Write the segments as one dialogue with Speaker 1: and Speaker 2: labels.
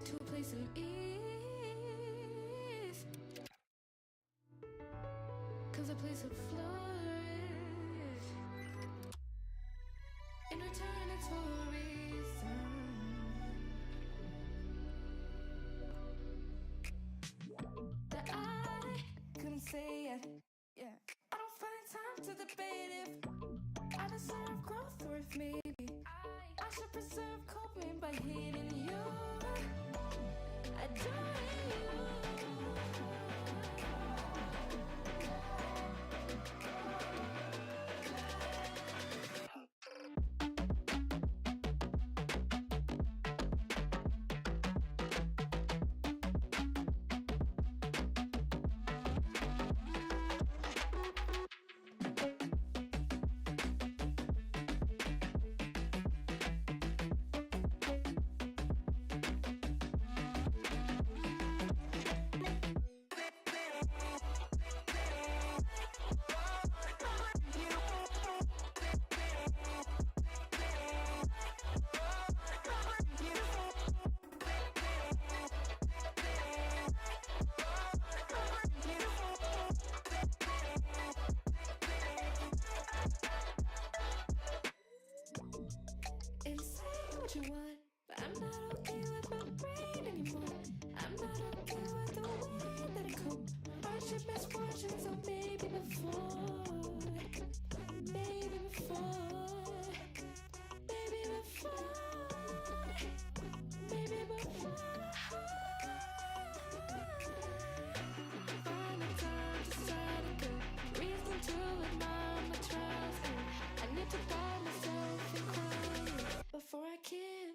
Speaker 1: to a place of ease. Comes a place of flourish. In return, it's for a reason. That I couldn't say it. Yeah. I don't find time to debate if I deserve growth or if maybe I should preserve coping by hating you, adoring you. And say what you want, but I'm not okay with my brain anymore. I'm not okay with the way that it cope. Hardship, misfortune, so maybe before, maybe before, maybe before, maybe before. Find the time to start a good reason to admire my trials. And I need to find myself in crying before I can.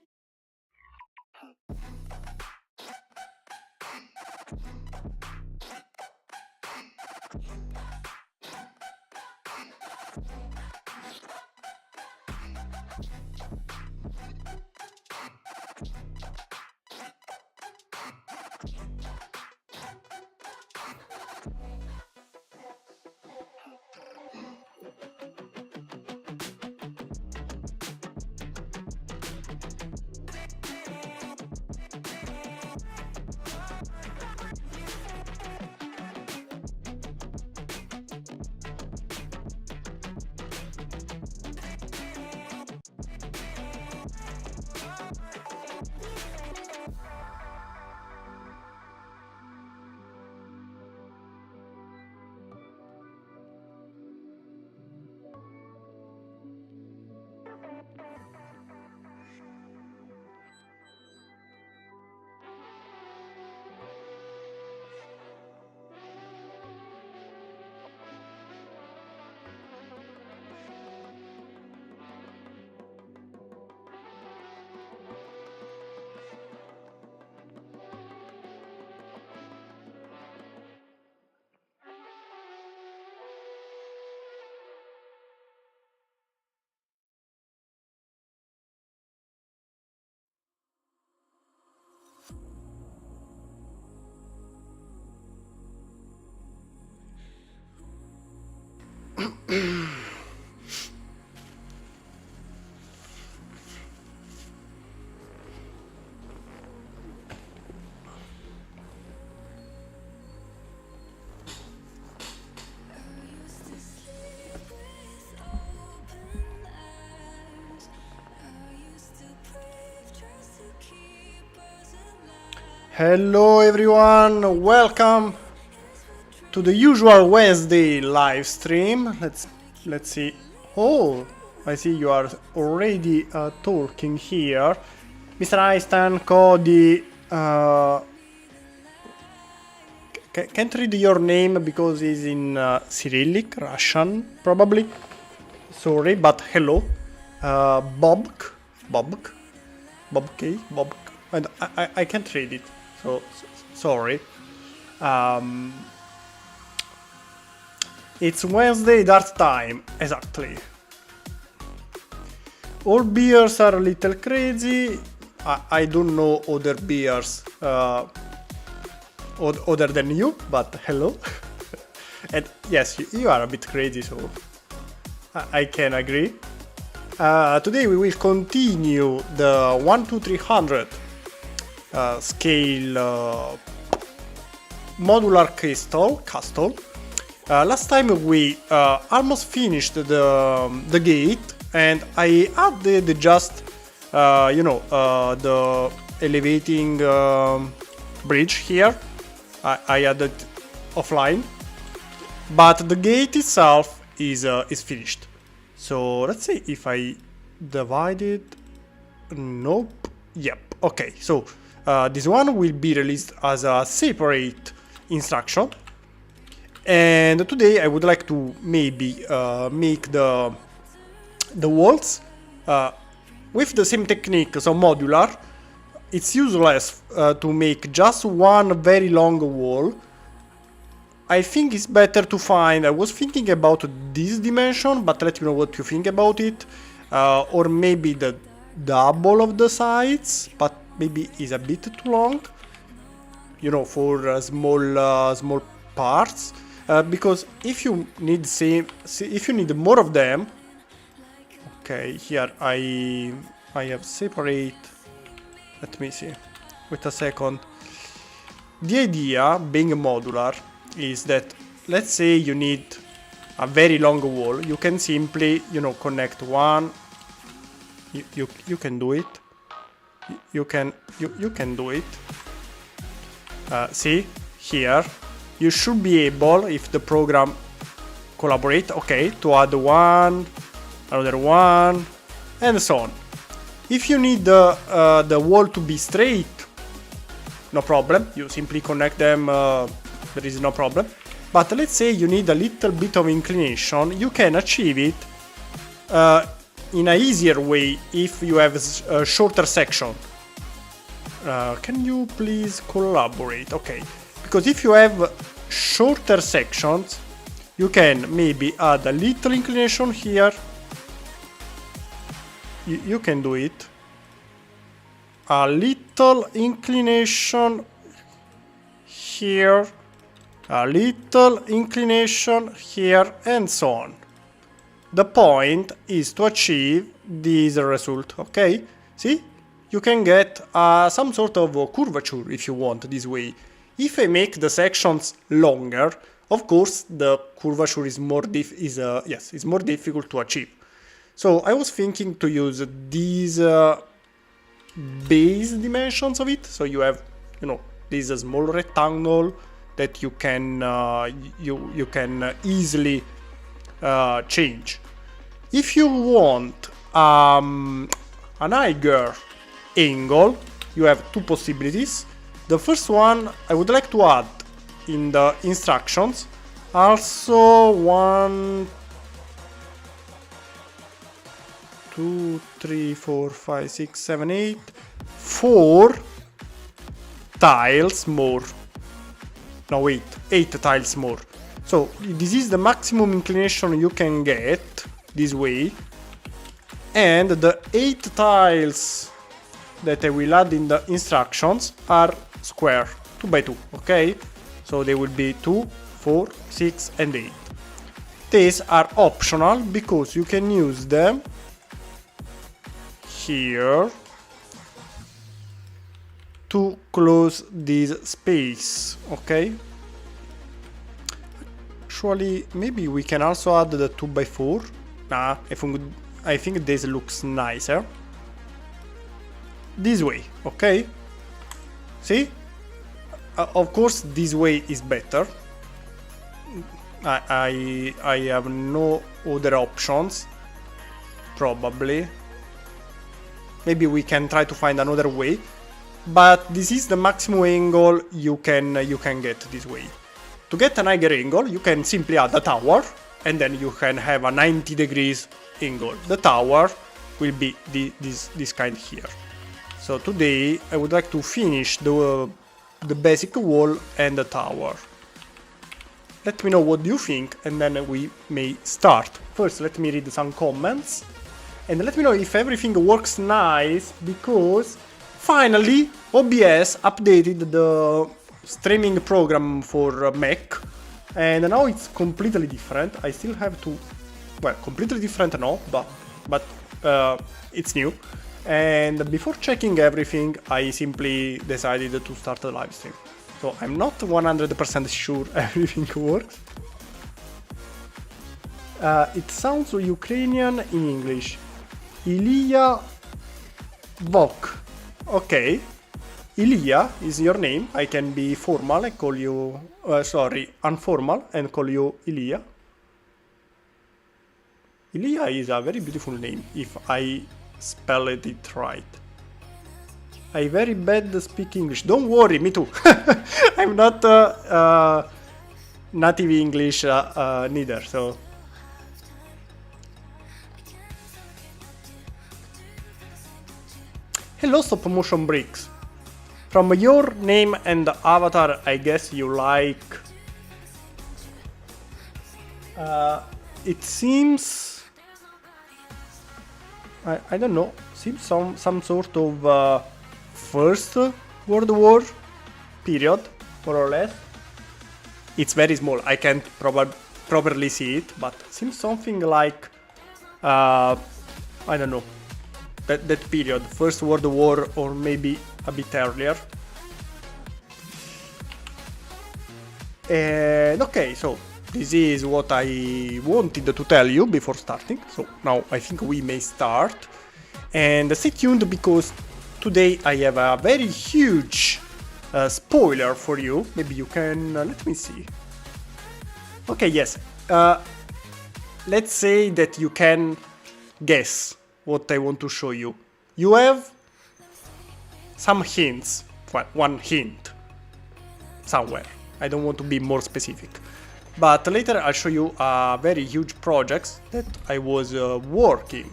Speaker 2: Hello everyone, welcome to the usual Wednesday live stream. Let's see. Oh, I see you are already talking here. Mr. Einstein, Cody, can't read your name because it's in Cyrillic, Russian, probably. Sorry, but hello. Bobk, and I can't read it, so sorry. It's Wednesday that time, exactly. All beers are a little crazy. I don't know other beers other than you, but hello. And yes, you are a bit crazy, so I can agree. Today we will continue the 1-2-300 scale modular castle. Last time we almost finished the gate, and I added just the elevating bridge here. I added offline, but the gate itself is finished. So let's see if I divide it. Nope. Yep. Okay. So this one will be released as a separate instruction. And today I would like to maybe make the walls with the same technique, so modular. It's useless to make just one very long wall. I think it's better to find, I was thinking about this dimension, but let me know what you think about it. Or maybe the double of the sides, but maybe it's a bit too long, for small parts. Because if you need if you need more of them, okay, here I have separate. Let me see. Wait a second. The idea, being modular, is that let's say you need a very long wall. You can simply, connect one. You can do it. You can do it. See here. You should be able, if the program collaborate, okay, to add one, another one, and so on. If you need the wall to be straight, no problem. You simply connect them. There is no problem. But let's say you need a little bit of inclination. You can achieve it in a easier way if you have a shorter section. Can you please collaborate? Okay. Because if you have shorter sections, you can maybe add a little inclination here. You can do it. A little inclination here. A little inclination here, and so on. The point is to achieve this result, okay? See? You can get some sort of curvature if you want this way. If I make the sections longer, of course the curvature is more it's more difficult to achieve. So I was thinking to use these base dimensions of it. So you have, this small rectangle that you can you can easily change. If you want an higher angle, you have two possibilities. The first one I would like to add in the instructions also 1, 2, 3, 4, 5, 6, 7, 8, 4 tiles more. No, wait, 8 tiles more. So this is the maximum inclination you can get this way, and the 8 tiles that I will add in the instructions are square, 2 by 2, okay? So they will be 2, 4, 6 and 8. These are optional because you can use them here to close this space, okay? Actually, maybe we can also add the 2 by 4. Nah, I think this looks nicer. This way, okay? See? Of course, this way is better. I have no other options. Probably. Maybe we can try to find another way. But this is the maximum angle you can get this way. To get an higher angle, you can simply add a tower, and then you can have a 90 degrees angle. The tower will be this kind here. So today I would like to finish the basic wall and the tower. Let me know what you think, and then we may start. First, let me read some comments, and let me know if everything works nice, because finally OBS updated the streaming program for Mac, and now it's completely different. I still have to, well, completely different no, but it's new. And before checking everything, I simply decided to start a live stream. So I'm not 100% sure everything works. It sounds Ukrainian in English. Ilya Vok. Okay. Ilya is your name. I can be formal and call you... informal and call you Ilya. Ilya is a very beautiful name, if I spelled it right. I very bad speak English. Don't worry, me too. I'm not native English neither, so... Hello, stop motion bricks. From your name and avatar, I guess you like... it seems... I don't know. Seems some sort of First World War period, more or less. It's very small. I can't properly see it, but seems something like... I don't know. That period, First World War, or maybe a bit earlier. And okay, so this is what I wanted to tell you before starting. So now I think we may start. And stay tuned because today I have a very huge spoiler for you. Maybe you can... let me see. Okay, yes. Let's say that you can guess what I want to show you. You have some hints. Well, one hint somewhere. I don't want to be more specific. But later I'll show you a very huge project that I was working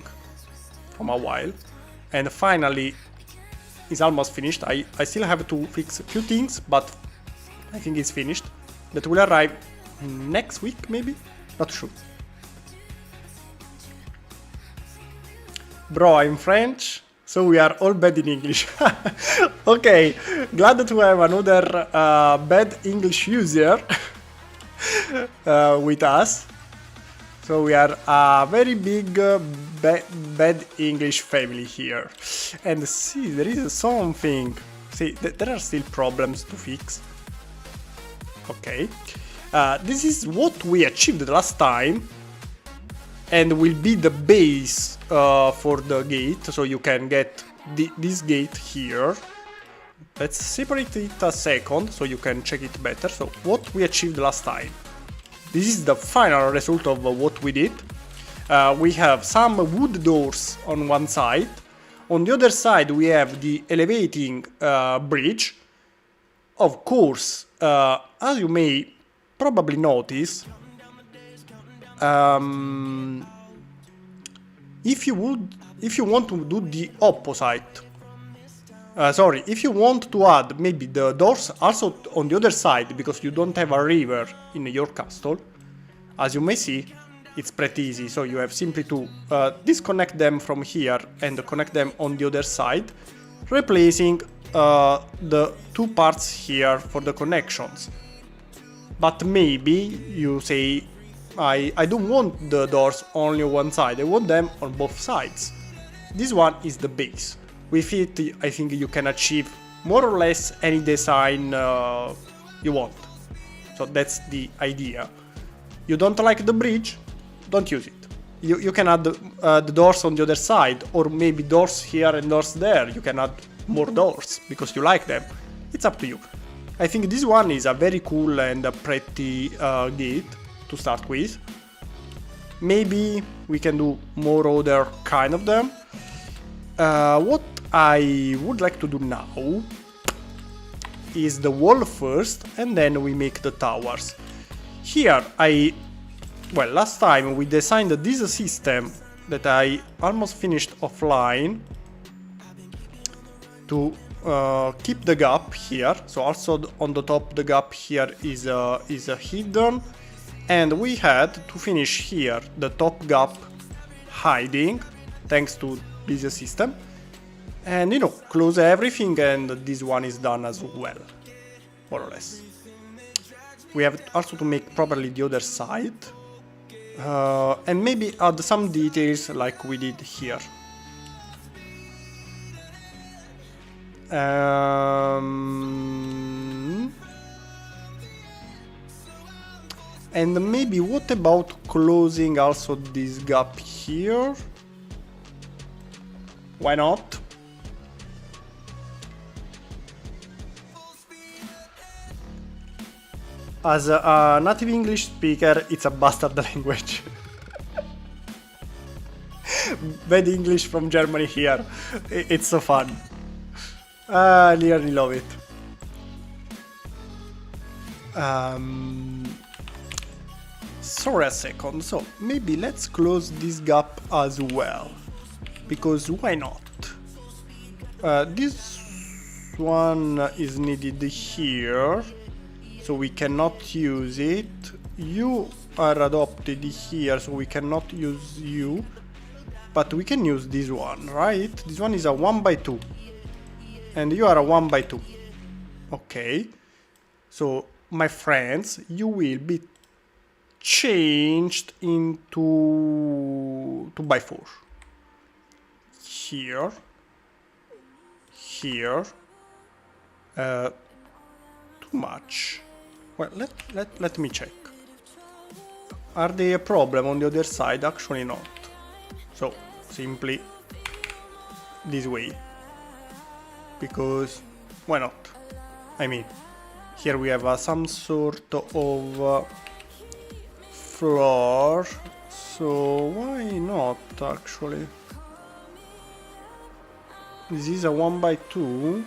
Speaker 2: from a while. And finally is almost finished. I still have to fix a few things, but I think it's finished. That will arrive next week, maybe? Not sure. Bro, I'm French, so we are all bad in English. Okay, glad to have another bad English user with us. So we are a very big bad English family here. And see, there is something. See, there are still problems to fix. Okay. This is what we achieved last time. And will be the base for the gate, so you can get this gate here. Let's separate it a second so you can check it better. So what we achieved last time. This is the final result of what we did. We have some wood doors on one side. On the other side we have the elevating bridge. Of course, as you may probably notice, if you want to do the opposite, if you want to add maybe the doors also on the other side, because you don't have a river in your castle, as you may see, it's pretty easy. So you have simply to disconnect them from here and connect them on the other side, replacing the two parts here for the connections. But maybe you say, I don't want the doors only on one side, I want them on both sides. This one is the base. With it, I think you can achieve more or less any design you want. So that's the idea. You don't like the bridge? Don't use it. You can add the doors on the other side, or maybe doors here and doors there. You can add more doors because you like them. It's up to you. I think this one is a very cool and a pretty gate to start with. Maybe we can do more other kind of them. What I would like to do now is the wall first, and then we make the towers. Here last time we designed this system that I almost finished offline to keep the gap here. So also on the top the gap here is hidden. And we had to finish here the top gap hiding, thanks to this system. And close everything, and this one is done as well, more or less. We have also to make properly the other side. And maybe add some details like we did here. And maybe what about closing also this gap here? Why not? As a native English speaker, it's a bastard language. Bad English from Germany here. It's so fun. I really love it. Sorry a second, so maybe let's close this gap as well, because why not? This one is needed here, so we cannot use it. You are adopted here, so we cannot use you, but we can use this one, right? This one is a 1x2, and you are a 1x2. Okay, so my friends, you will be changed into 2x4. Here, here, too much. Well, let me check. Are they a problem on the other side? Actually not. So simply this way, because why not? I mean, here we have some sort of floor, so why not actually? This is a 1x2.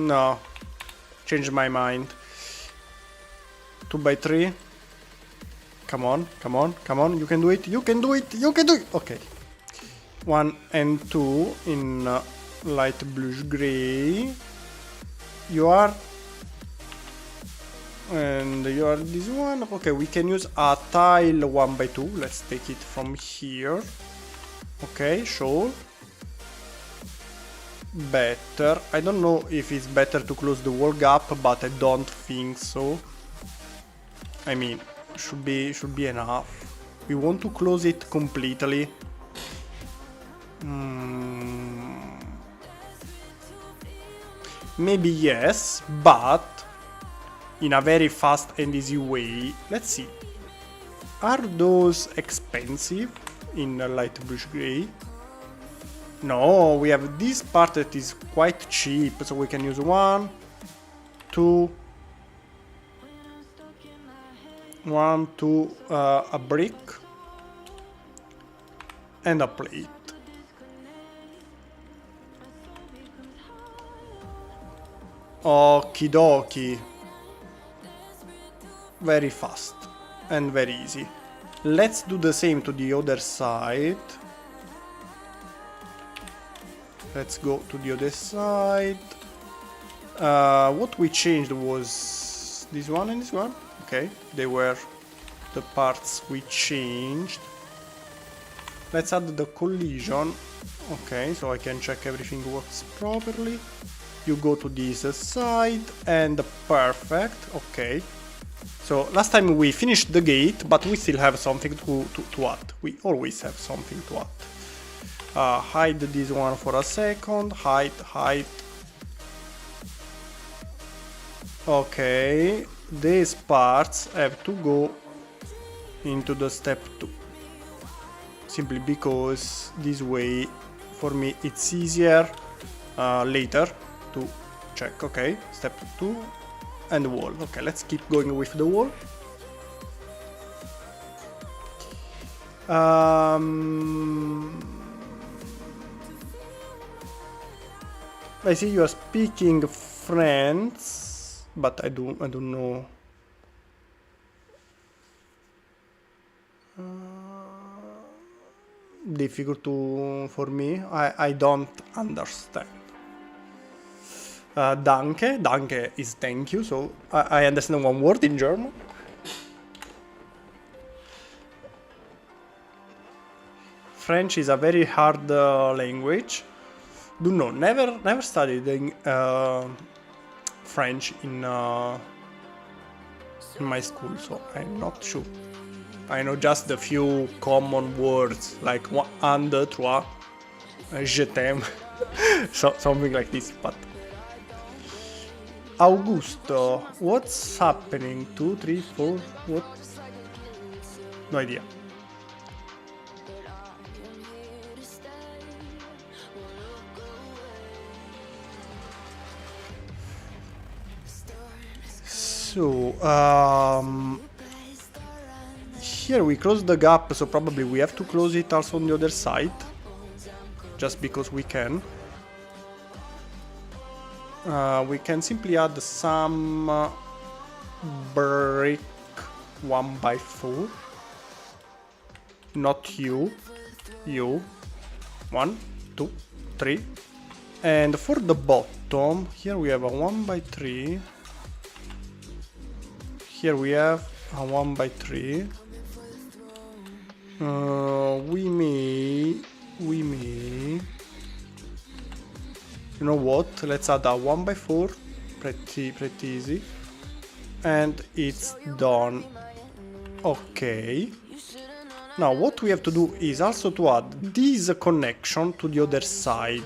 Speaker 2: No, change my mind. 2x3. Come on, come on, come on, you can do it, you can do it, you can do it! Okay. 1 and 2 in light bluish gray. You are... and you are this one. Okay, we can use a tile 1x2. Let's take it from here. Okay, sure. Better. I don't know if it's better to close the wall gap, but I don't think so. I mean, should be enough. We want to close it completely. Maybe yes, but in a very fast and easy way. Let's see. Are those expensive in a light bluish gray? No, we have this part that is quite cheap, so we can use 1, 2, a brick and a plate. Okie dokie. Very fast and very easy. Let's do the same to the other side. Let's go to the other side. What we changed was this one and this one. Okay, they were the parts we changed. Let's add the collision. Okay, so I can check everything works properly. You go to this side and perfect. Okay. So last time we finished the gate, but we still have something to add. We always have something to add. Hide this one for a second. Hide. Okay, these parts have to go into the step 2. Simply because this way, for me, it's easier later to check. Okay, step 2 and the wall. Okay, let's keep going with the wall. I see you are speaking French, but I don't know. Difficult for me. I don't understand. Danke. Danke is thank you, so I understand one word in German. French is a very hard language. Do know, never studied French in my school, so I'm not sure. I know just a few common words like un, deux, trois, je t'aime, so, something like this, but... Augusto, what's happening? 2, 3, 4, what? No idea. So, here we close the gap, so probably we have to close it also on the other side, just because we can. We can simply add some brick 1x4, not you, 1, 2, 3, and for the bottom, here we have a 1x3, here we have a 1x3, we may, you know what, let's add a 1x4, pretty easy, and it's done. Okay, now what we have to do is also to add this connection to the other side.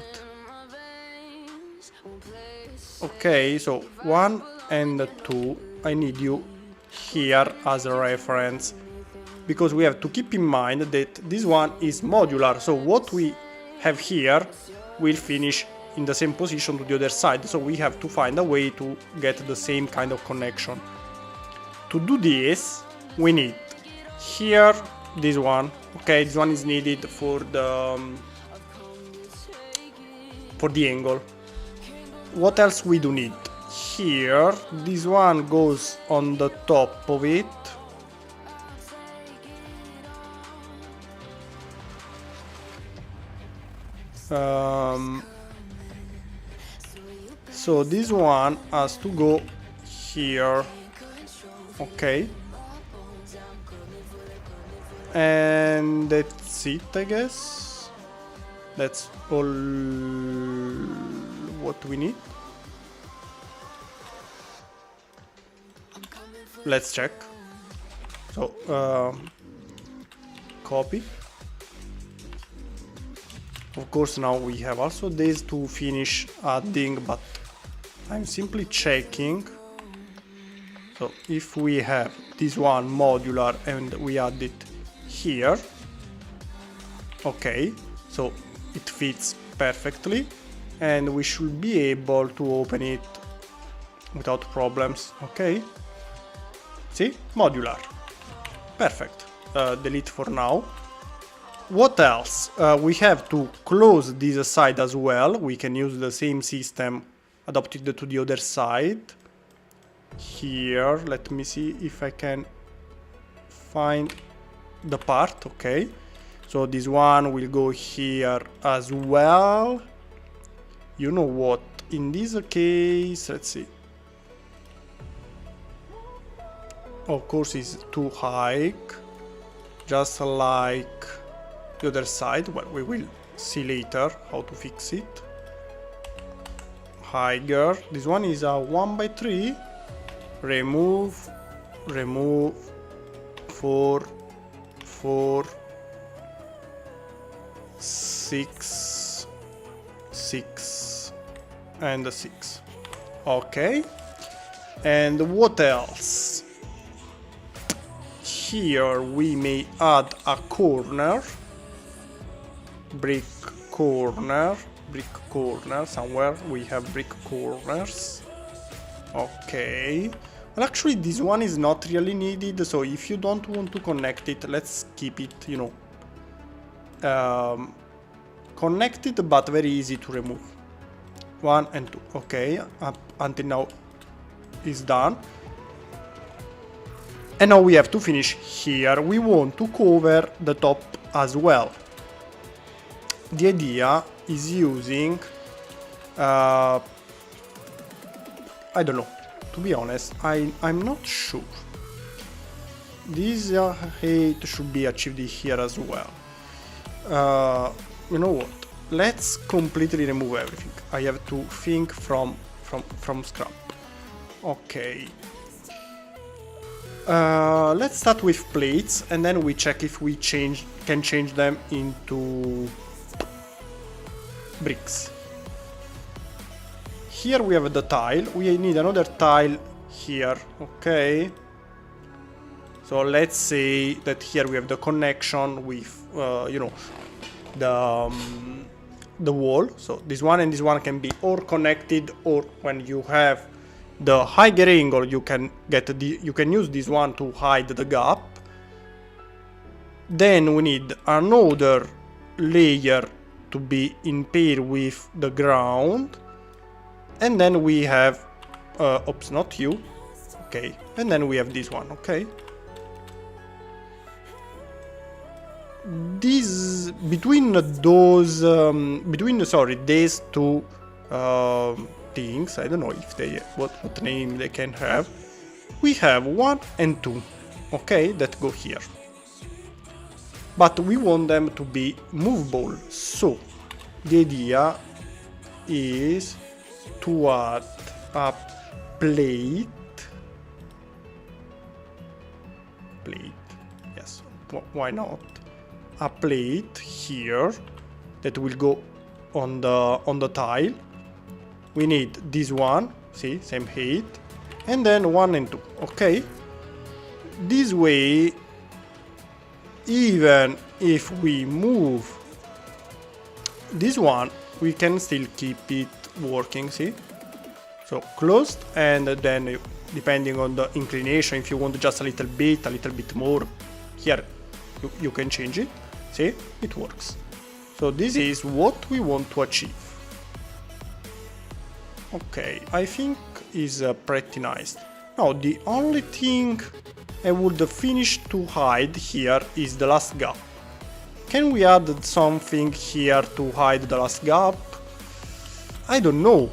Speaker 2: Okay, so 1 and 2, I need you here as a reference, because we have to keep in mind that this one is modular, so what we have here will finish in the same position to the other side, so we have to find a way to get the same kind of connection. To do this, we need here this one. Okay, this one is needed for the angle. What else we do need? Here, this one goes on the top of it. So this one has to go here. Okay. And that's it, I guess. That's all what we need. Let's check. So, copy. Of course, now we have also this to finish adding, but I'm simply checking. So if we have this one modular and we add it here, okay, so it fits perfectly and we should be able to open it without problems. Okay, see, modular, perfect. Delete for now. What else? We have to close this side as well. We can use the same system adopted to the other side. Here, let me see if I can find the part. Okay, so this one will go here as well. You know what, in this case, let's see. Of course it's too high, just like the other side. Well, we will see later how to fix it. Higher, this one is a 1x3. Remove 4, 6, 6 and 6. Okay, and what else? Here we may add a corner, brick corner, somewhere we have brick corners. Okay, well, actually this one is not really needed, so if you don't want to connect it, let's keep it, you know, connected but very easy to remove. 1 and 2. Okay, up until now is done. And now we have to finish here. We want to cover the top as well. The idea is using I don't know, to be honest, I'm not sure. This height should be achieved here as well. You know what, let's completely remove everything. I have to think from scrap. Okay, Let's start with plates, and then we check if we can change them into bricks. Here we have the tile. We need another tile here, okay? So let's say that here we have the connection with, you know, the wall. So this one and this one can be or connected, or when you have the higher angle, you can use this one to hide the gap. Then we need another layer to be in pair with the ground, and then we have oops, not you, okay, and then we have this one, okay. This between those these two things, I don't know if they what name they can have. We have 1 and 2, okay, that go here. But we want them to be movable, so the idea is to add a plate, yes, why not, a plate here that will go on the tile. We need this one, see, same height, and then 1 and 2, okay. This way, even if we move this one, we can still keep it working, see? So closed, and then depending on the inclination, if you want just a little bit more, here you can change it, see? It works. So this is what we want to achieve. Okay, I think is pretty nice. Now the only thing I would finish to hide here is the last gap. Can we add something here to hide the last gap? I don't know,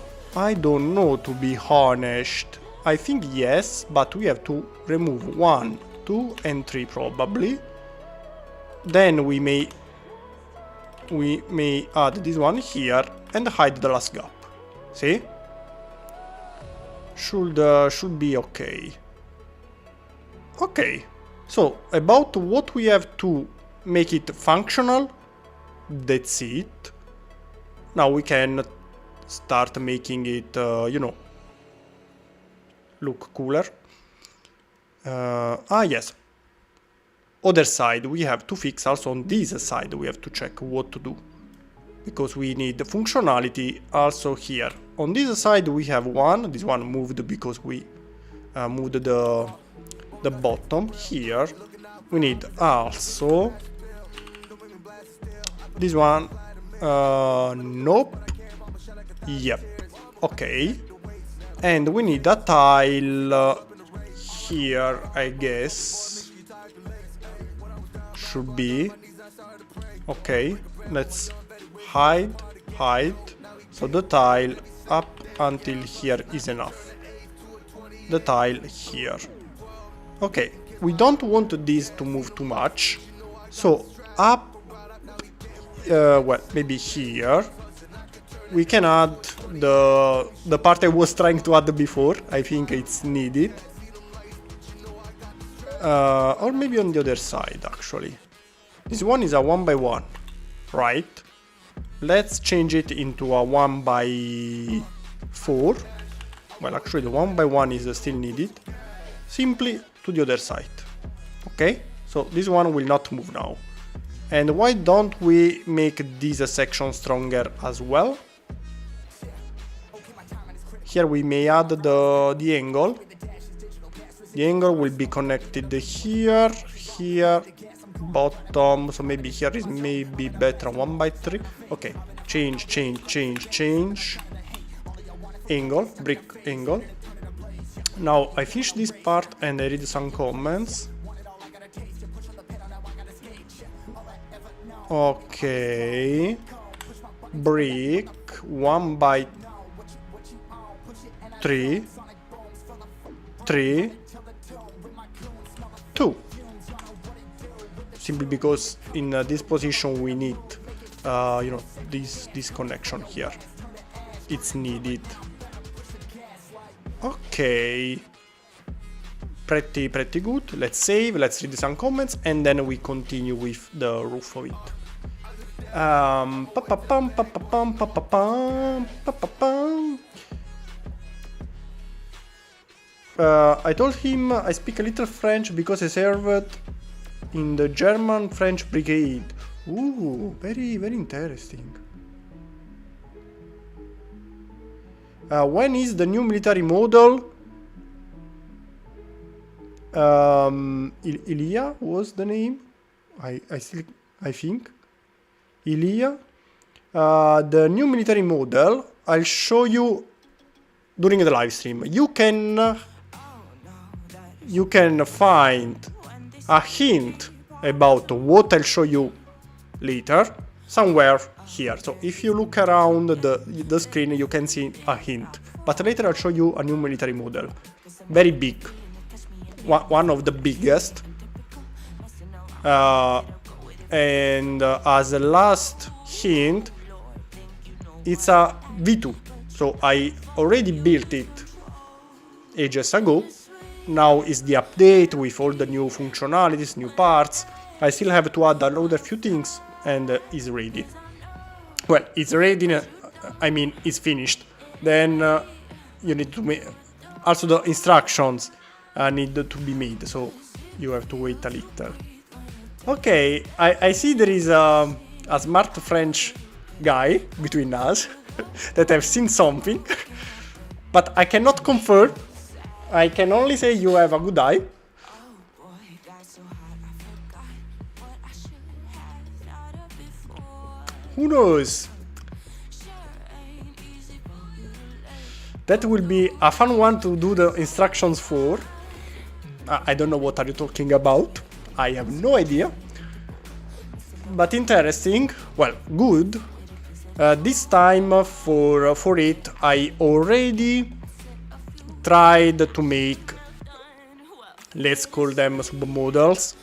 Speaker 2: to be honest. I think yes, but we have to remove 1, 2 and 3 probably. Then we may add this one here and hide the last gap. See? Should be okay. Okay, so about what we have to make it functional, that's it. Now we can start making it, you know, look cooler. Yes. Other side, we have to fix also on this side, we have to check what to do. Because we need the functionality also here. On this side we have one, this one moved because we moved the bottom here. We need also this one, nope, yep, okay. And we need a tile here, I guess, should be, okay, let's hide, so the tile up until here is enough, the tile here. Okay, we don't want this to move too much, so up, well, maybe here, we can add the part I was trying to add before, I think it's needed. Or maybe on the other side, actually. This one is a 1x1, right? Let's change it into a 1x4. Well, actually the 1x1 is still needed. Simply to the other side. Okay? So this one will not move now. And why don't we make this section stronger as well? Here we may add the angle. The angle will be connected here, bottom, so maybe here is maybe better 1x3. Okay, change. Angle, brick angle. Now I finish this part and I read some comments. Okay, brick 1x3, 3, 2. Simply because in this position we need, you know, this connection here. It's needed. Okay. pretty good. Let's save, let's read some comments, and then we continue with the roof of it. I told him I speak a little French because I served in the German-French brigade. Ooh, very interesting. When is the new military model? Ilya was the name. I think. Ilya. The new military model, I'll show you during the live stream. You can find a hint about what I'll show you later somewhere here. So if you look around the screen, you can see a hint. But later I'll show you a new military model. Very big. One of the biggest. And as a last hint, it's a V2. So I already built it ages ago. Now is the update with all the new functionalities, new parts. I still have to add a few things, and it's ready. Well, it's ready, I mean, it's finished. Then you need to make... Also the instructions need to be made, so you have to wait a little. Okay, I see there is a smart French guy between us that have seen something, but I cannot confirm. I can only say you have a good eye. Who knows? That will be a fun one to do the instructions for. I don't know what are you talking about. I have no idea. But interesting. Well, good. This time for it, I already tried to make, let's call them submodels,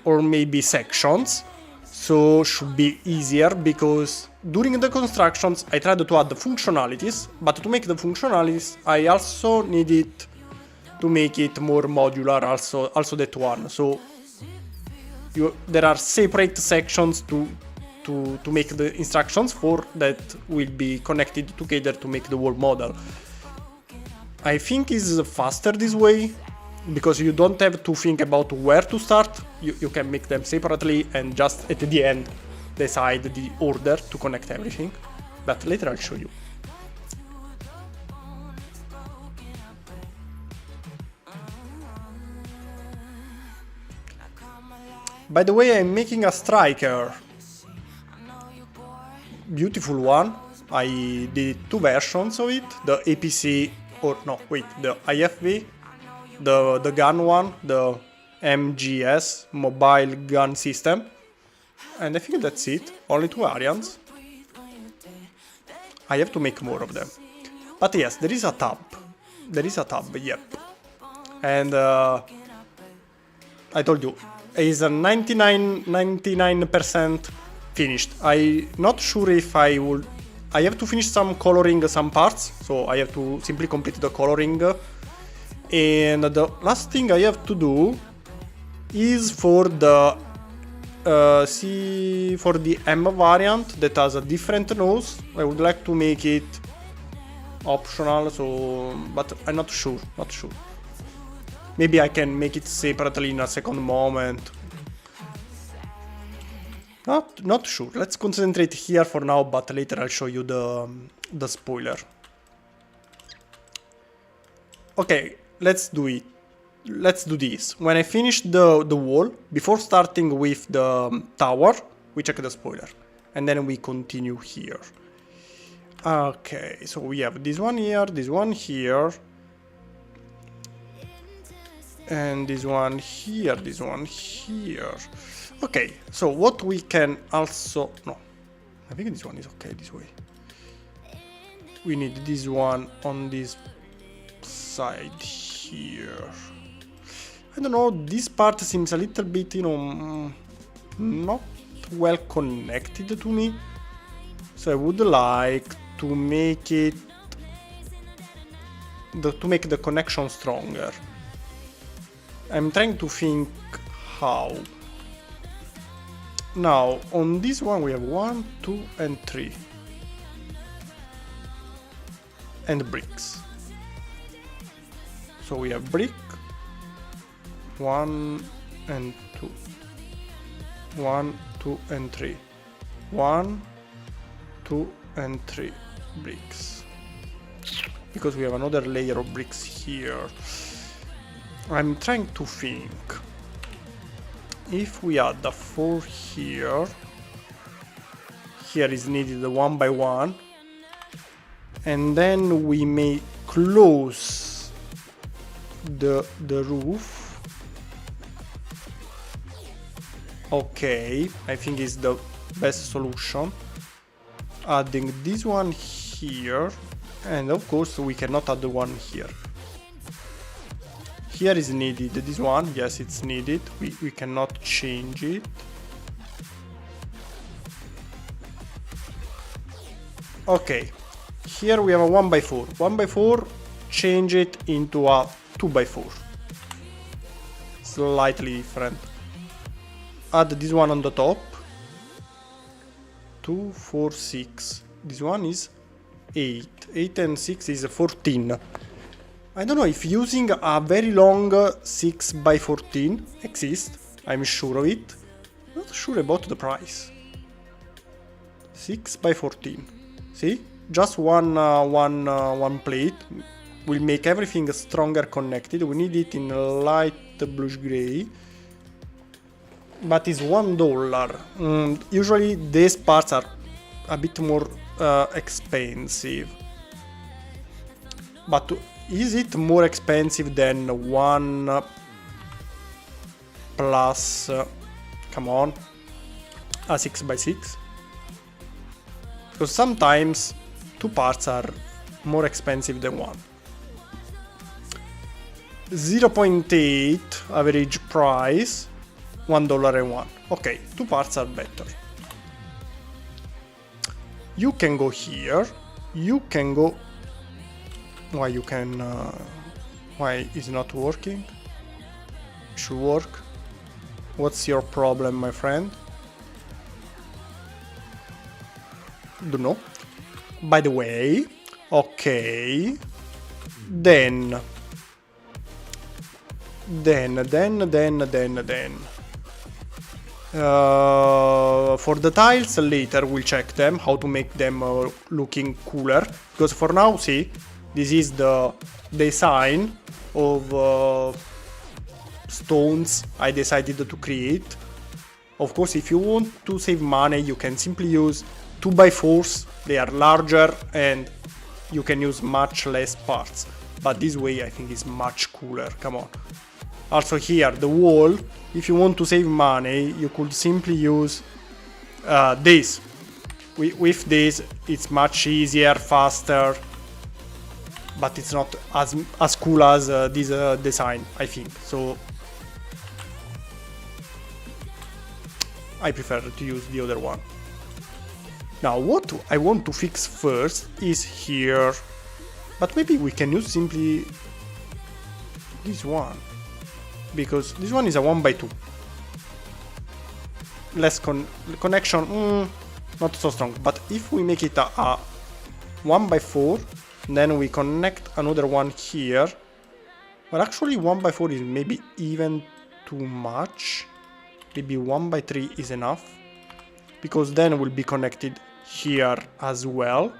Speaker 2: or maybe sections. So should be easier, because during the constructions I tried to add the functionalities, but to make the functionalities I also needed to make it more modular, also that one. So there are separate sections to make the instructions for that will be connected together to make the whole model. I think it's faster this way, because you don't have to think about where to start. You can make them separately and just at the end decide the order to connect everything. But later I'll show you. By the way, I'm making a striker. Beautiful one. I did two versions of it. The APC, or no, wait, the IFV. The gun one, the MGS, Mobile Gun System. And I think that's it. Only two variants. I have to make more of them. But yes, there is a tab. There is a tab, yep. And I told you, it's a 99% finished. I'm not sure if I will... I have to finish some coloring some parts, so I have to simply complete the coloring. And the last thing I have to do is for the for the M variant that has a different nose. I would like to make it optional, so but I'm not sure. Maybe I can make it separately in a second moment. Not sure. Let's concentrate here for now, but later I'll show you the spoiler. Okay, let's do it. Let's do this. When I finish the wall, before starting with the tower, we check the spoiler. And then we continue here. Okay, so we have this one here, and this one here. Okay, so what we can also... No, I think this one is okay this way. We need this one on this side here. I don't know, this part seems a little bit, you know, not well connected to me. So I would like to make it... to make the connection stronger. I'm trying to think how. Now, on this one we have 1, 2, and 3. And bricks. So we have brick, 1 and 2. 1, 2, and 3. 1, 2, and 3 bricks. Because we have another layer of bricks here. I'm trying to think. If we add a 4 here, here is needed 1 by 1, and then we may close the roof. Okay, I think is the best solution. Adding this one here, and of course we cannot add the one here. Here is needed, this one, yes, it's needed, we cannot change it. Okay, here we have a 1 by 4. 1 by 4, change it into a 2 by 4. Slightly different. Add this one on the top. 2, 4, 6. This one is 8. 8 and 6 is 14. I don't know if using a very long 6 by 14 exists. I'm sure of it. Not sure about the price. 6 by 14. See? Just one plate will make everything stronger connected. We need it in light bluish gray. But it's $1. Usually these parts are a bit more expensive. But is it more expensive than 1 plus, come on, a 6 by 6? Because sometimes 2 parts are more expensive than 1. 0.8 average price, $1.01. Okay, 2 parts are better. You can go here. You can go. Why you can? Why is not working? Should work. What's your problem, my friend? Don't know. By the way, okay. Then. For the tiles later we'll check them, how to make them looking cooler. Because for now, see, this is the design of stones I decided to create. Of course, if you want to save money, you can simply use 2 by 4s. They are larger and you can use much less parts. But this way I think is much cooler, come on. Also here, the wall, if you want to save money, you could simply use this. With this, it's much easier, faster, but it's not as cool as this design, I think. So I prefer to use the other one. Now, what I want to fix first is here, but maybe we can use simply this one. Because this one is a 1 by 2. Less connection, not so strong. But if we make it a 1 by 4, then we connect another one here. Well, actually 1 by 4 is maybe even too much. Maybe 1 by 3 is enough. Because then we'll be connected here as well.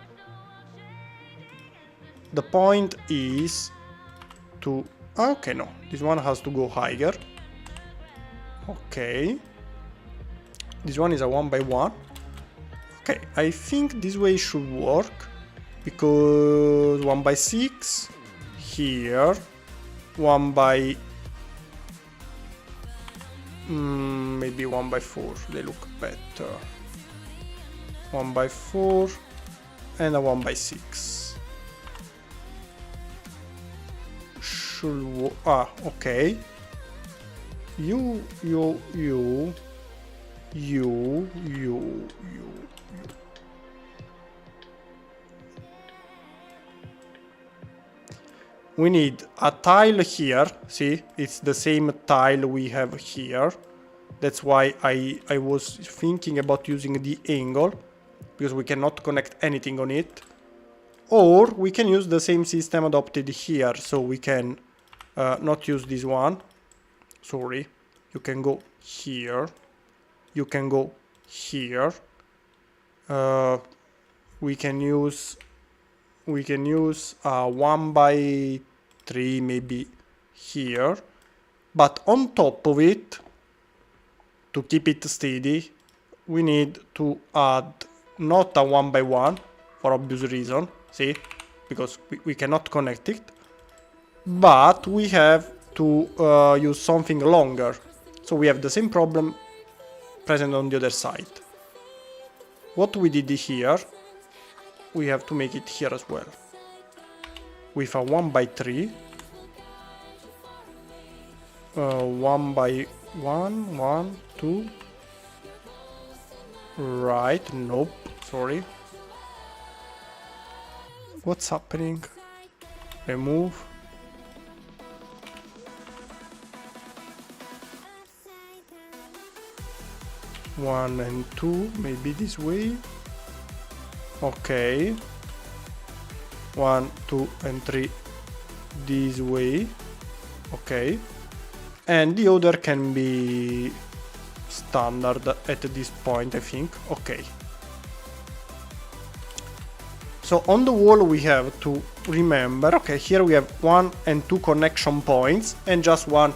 Speaker 2: The point is to... Okay, no, this one has to go higher. Okay. This one is a 1 by 1. Okay, I think this way should work. Because 1 by 6 here. 1 by... maybe 1 by 4, they look better. 1 by 4 and a 1 by 6. Okay. You. we need a tile here. See, it's the same tile we have here. That's why I was thinking about using the angle, because we cannot connect anything on it. Or we can use the same system adopted here, so we can not use this one. Sorry, you can go here, you can go here. We can use 1x3 maybe here, but on top of it, to keep it steady, we need to add not a 1x1 for obvious reason, see, because we cannot connect it, but we have to use something longer, so we have the same problem present on the other side. What we did here, we have to make it here as well, with a 1x3, 1x1, 1, 2, right, nope, sorry. What's happening? Remove. One and two, maybe this way. Okay. 1, 2, and 3 this way. Okay. And the other can be standard at this point, I think. Okay. So on the wall we have to remember, okay, here we have 1 and 2 connection points and just one,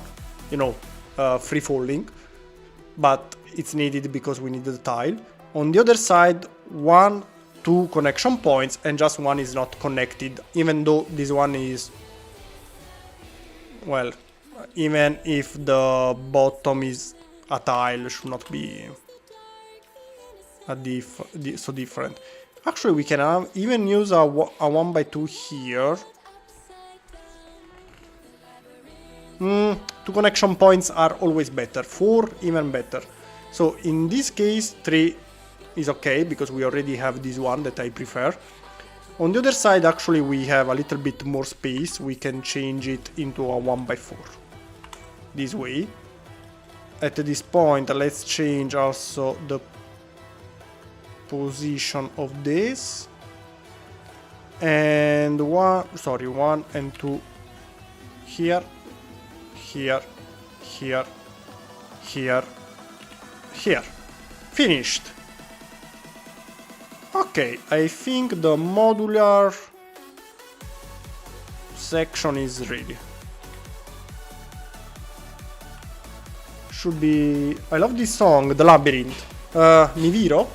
Speaker 2: free falling, but it's needed because we need the tile. On the other side, 1, 2 connection points and just one is not connected, even though this one is, well, even if the bottom is a tile, should not be so different. Actually, we can even use a 1x2 here. 2 connection points are always better, 4 even better. So in this case 3 is okay, because we already have this one that I prefer. On the other side, actually, we have a little bit more space, we can change it into a 1x4. This way. At this point, let's change also the position of this. And 1 and 2 here, here, here, here, here. Finished. Okay, I think the modular section is ready. Should be... I love this song, The Labyrinth. Niviro?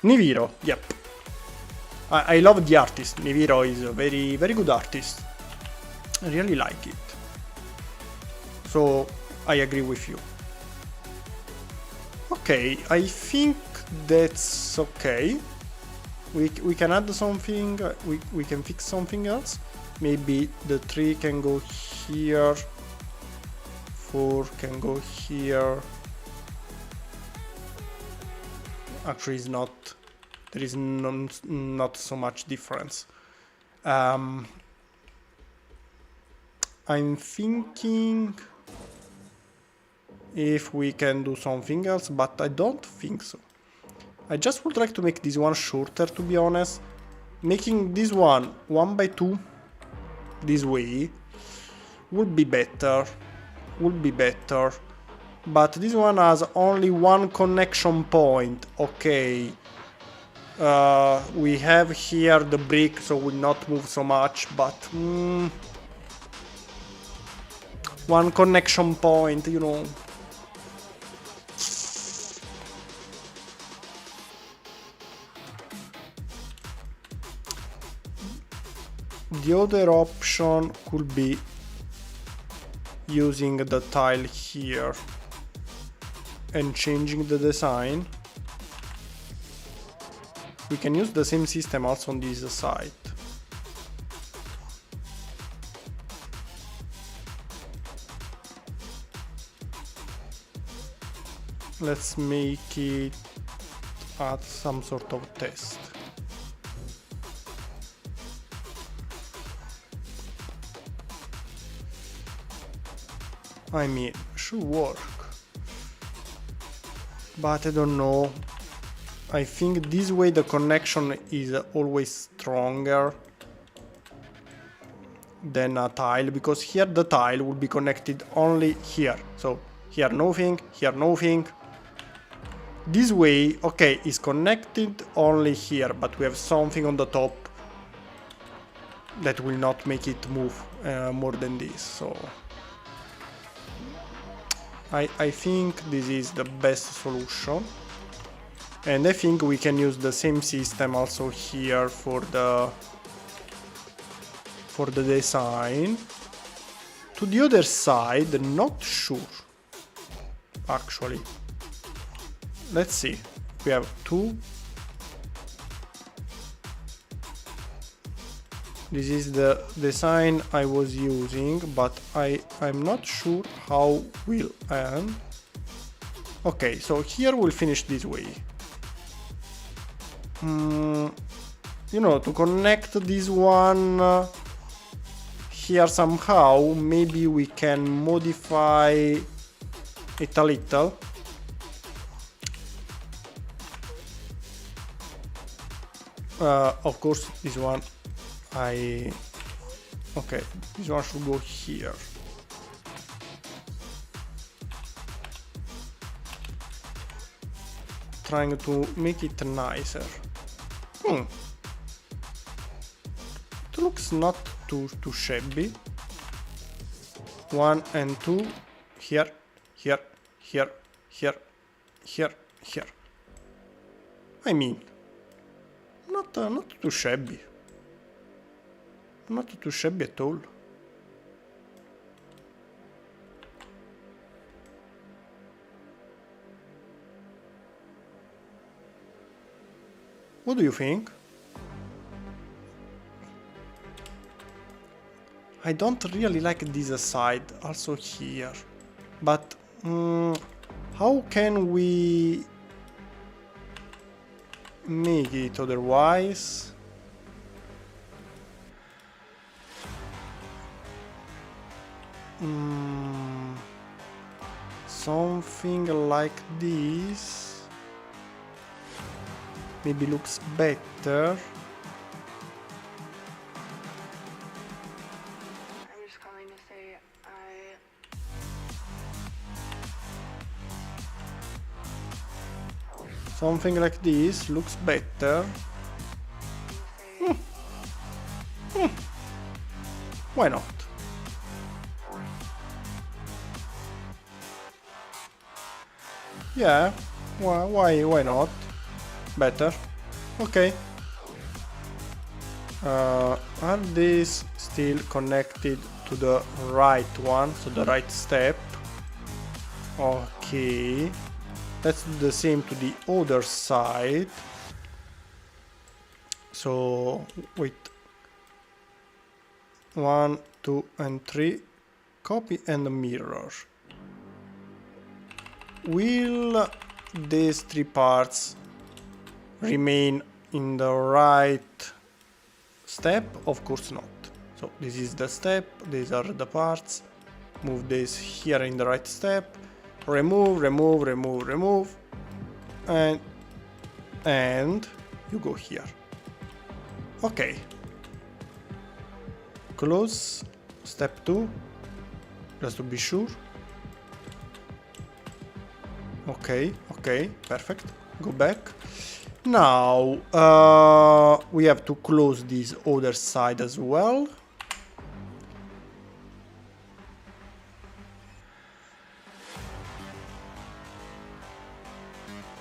Speaker 2: Niviro, yep. I love the artist. Niviro is a very, very good artist. I really like it. So, I agree with you. Okay, I think that's okay. We can add something, we can fix something else. Maybe the 3 can go here, 4 can go here. Actually, it's not, there is not so much difference. I'm thinking if we can do something else, but I don't think so. I just would like to make this one shorter, to be honest. Making this one 1x2 this way would be better. But this one has only one connection point. Okay. We have here the brick, so will not move so much, but one connection point, The other option could be using the tile here and changing the design. We can use the same system also on this side. Let's make it at some sort of test. I mean, should work. But I don't know. I think this way the connection is always stronger than a tile, because here the tile will be connected only here. So here nothing, here nothing. This way, okay, is connected only here, but we have something on the top that will not make it move more than this. So I think this is the best solution, and I think we can use the same system also here for the design. To the other side, not sure actually. Let's see. We have two. This is the design I was using, but I'm not sure how will end. Okay, so here we'll finish this way. You know, to connect this one here somehow, maybe we can modify it a little. Of course, this one okay, this one should go here. Trying to make it nicer. It looks not too shabby. 1 and 2 here, here, here, here, here, here. I mean, not too shabby. Not too shabby at all. What do you think? I don't really like this side, also here. But how can we make it otherwise? Something like this maybe looks better.
Speaker 3: I'm just calling to say
Speaker 2: Something like this looks better. Why not? Yeah, why not? Better. Okay. Are these still connected to the right one, so the right step? Okay. Let's do the same to the other side. So, wait. 1, 2, and 3. Copy and mirror. Will these three parts remain in the right step? Of course not. So this is the step, these are the parts. Move this here in the right step. Remove, remove, remove, remove. And you go here. Okay. Close. Step 2. Just to be sure. Okay, okay, perfect. Go back. Now, we have to close this other side as well.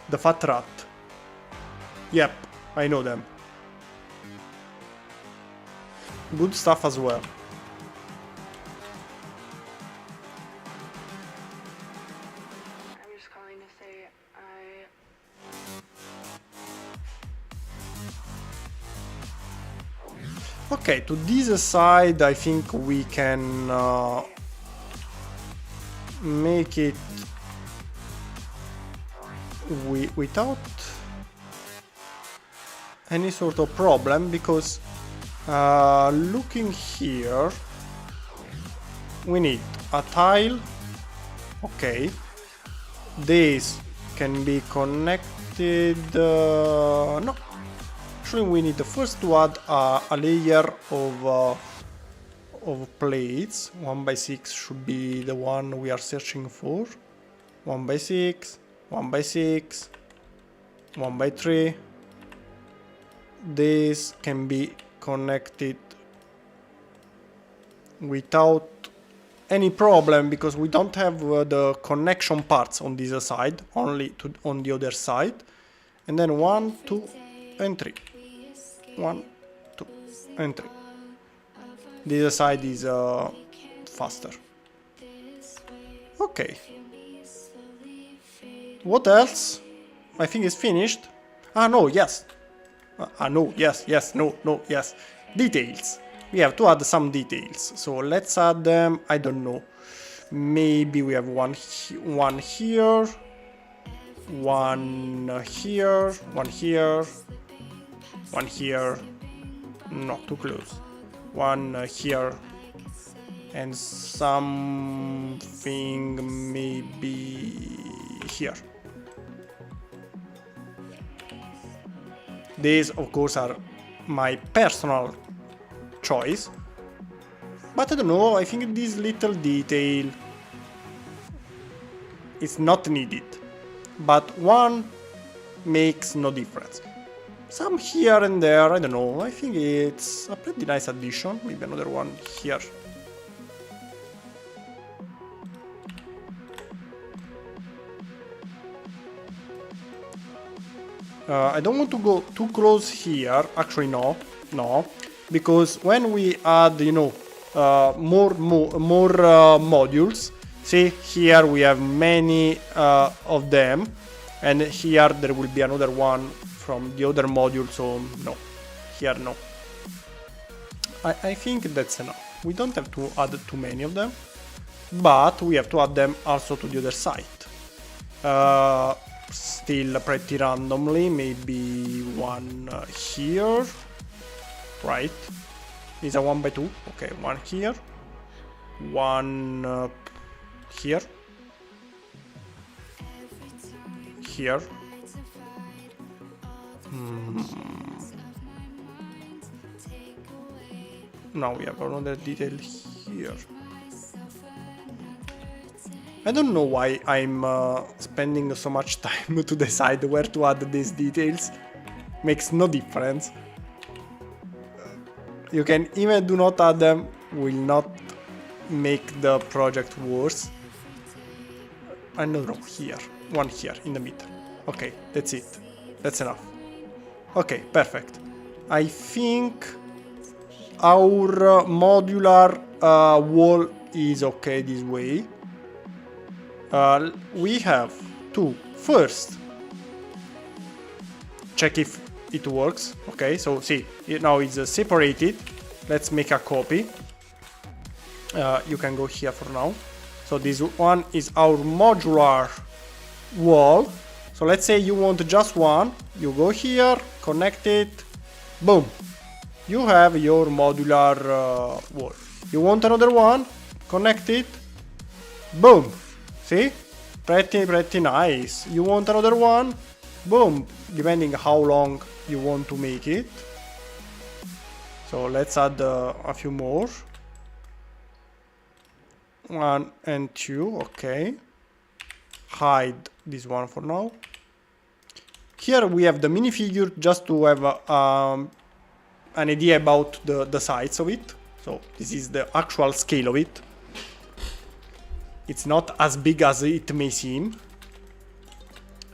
Speaker 2: The fat rat. Yep, I know them. Good stuff as well. Okay, to this side I think we can make it without any sort of problem, because looking here we need a tile Okay. This can be connected. No. Actually, we need first to add a layer of plates. 1x6 should be the one we are searching for. 1x6, 1x6, 1x3. This can be connected without any problem because we don't have the connection parts on this side, only on the other side. And then 1, 2, and 3. 1, 2, and 3. This side is faster. Okay. What else? I think it's finished. Ah, no, yes. No, yes, yes, no, no, yes. Details. We have to add some details. So let's add them. I don't know. Maybe we have one here, one here, one here, one here. Not too close. One here, and something maybe here. These, of course, are my personal choice, but I don't know, I think this little detail is not needed, but one makes no difference. Some here and there, I don't know, I think it's a pretty nice addition. Maybe another one here. I don't want to go too close here. Actually, no, because when we add, you know, more modules, see here we have many of them, and here there will be another one from the other module. So no, here no. I think that's enough. We don't have to add too many of them, but we have to add them also to the other side. Still pretty randomly, maybe one here, right? Is a 1x2. Okay, one here, one here, here. Now we have another detail here. I don't know why I'm spending so much time to decide where to add these details. Makes no difference. You can even do not add them, will not make the project worse. Another here, one here in the middle. Okay, that's it. That's enough. Okay, perfect. I think our modular wall is okay this way. We have to first check if it works. Okay, so see, now it's separated. Let's make a copy. You can go here for now. So this one is our modular wall. So let's say you want just one. You go here, connect it, boom. You have your modular wall. You want another one, connect it, boom. See? Pretty nice. You want another one? Boom. Depending how long you want to make it. So let's add a few more. 1 and 2. Okay. Hide this one for now. Here we have the minifigure just to have an idea about the size of it. So this is the actual scale of it. It's not as big as it may seem.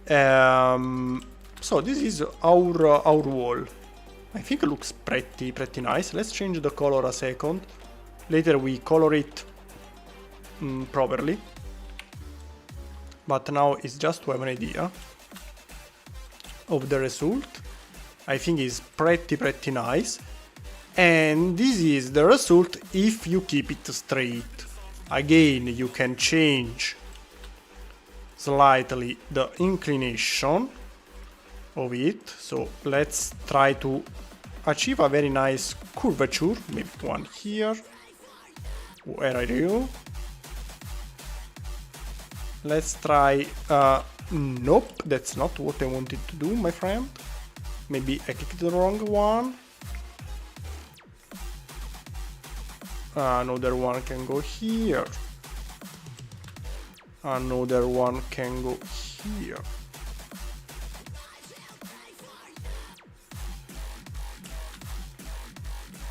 Speaker 2: So this is our wall. I think it looks pretty nice. Let's change the color a second. Later we color it properly. But now it's just to have an idea of the result. I think it's pretty nice. And this is the result if you keep it straight. Again, you can change slightly the inclination of it. So let's try to achieve a very nice curvature. Maybe one here. Where are you? Let's try, nope, that's not what I wanted to do, my friend. Maybe I clicked the wrong one. Another one can go here. Another one can go here.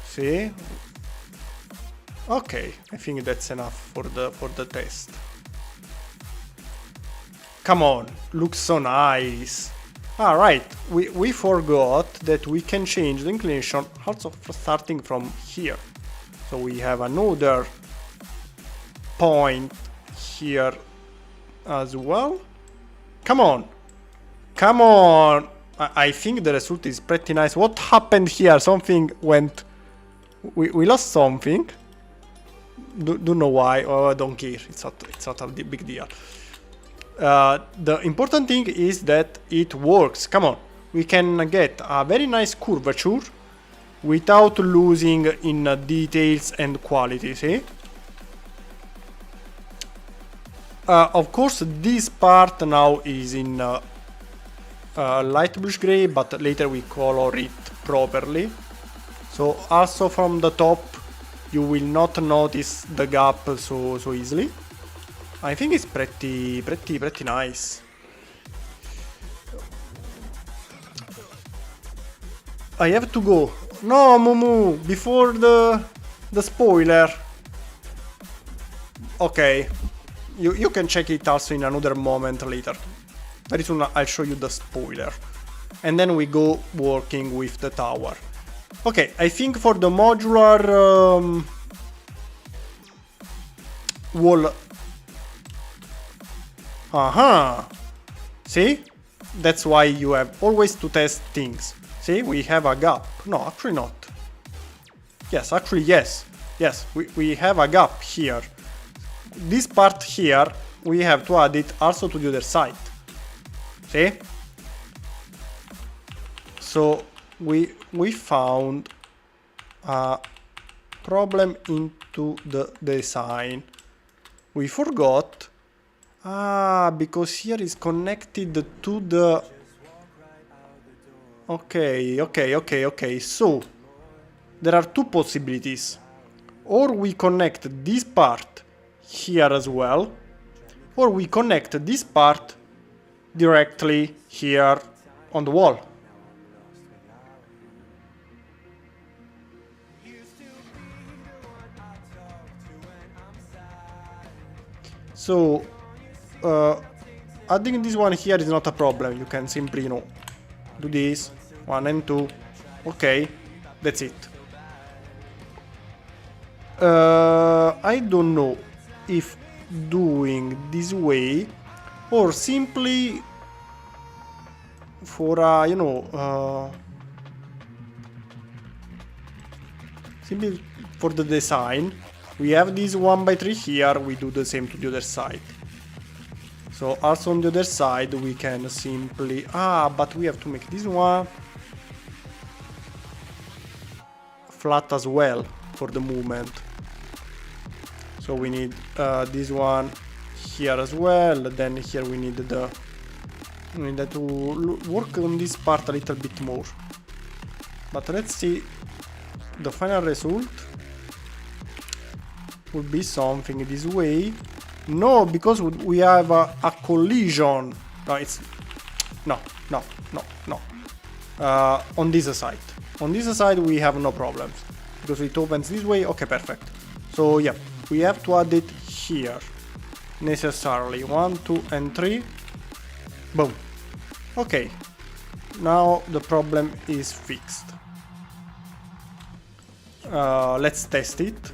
Speaker 2: See? Okay, I think that's enough for the test. Come on, looks so nice. Right, we forgot that we can change the inclination also starting from here. So we have another point here as well. Come on, come on. I think the result is pretty nice. What happened here? Something went. We lost something. Don't know why. Oh, I don't care. It's not a big deal. The important thing is that it works. Come on, we can get a very nice curvature without losing in details and quality. See? Of course, this part now is in light bluish gray, but later we color it properly. So also from the top, you will not notice the gap so easily. I think it's pretty nice. I have to go. No, Mumu, before the spoiler. Okay, you can check it also in another moment later. Very soon I'll show you the spoiler. And then we go working with the tower. Okay, I think for the modular wall. See? That's why you have always to test things. See, we have a gap. No, actually not. Yes, actually yes. Yes, we have a gap here. This part here, we have to add it also to the other side. See? So we found a problem into the design. We forgot. Because here is connected to the... Okay. So, there are two possibilities. Or we connect this part here as well, or we connect this part directly here on the wall. So, adding this one here is not a problem. You can simply, do this, 1 and 2. Okay, that's it. I don't know if doing this way or simply for simply for the design. We have this 1x3 here, we do the same to the other side. So also on the other side we can simply... but we have to make this one flat as well for the movement. So we need this one here as well, then here we need to work on this part a little bit more. But let's see, the final result will be something this way. No, because we have a collision. No, it's... No. On this side. On this side we have no problems, because it opens this way. Okay, perfect. So yeah, we have to add it here necessarily. 1, 2 and 3. Boom. Okay, now the problem is fixed. Let's test it.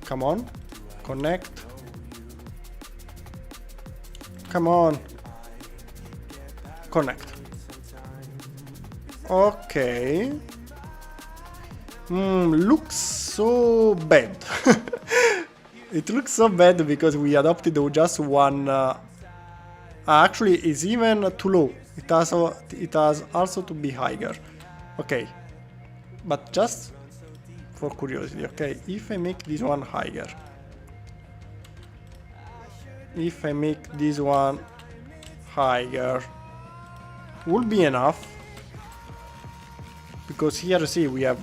Speaker 2: Come on, connect. Come on, connect. Okay. Looks so bad. It looks so bad because we adopted just one. Actually, it's even too low. It has also to be higher. Okay, but just for curiosity, okay, if I make this one higher, if I make this one higher, will be enough. Because here, see, we have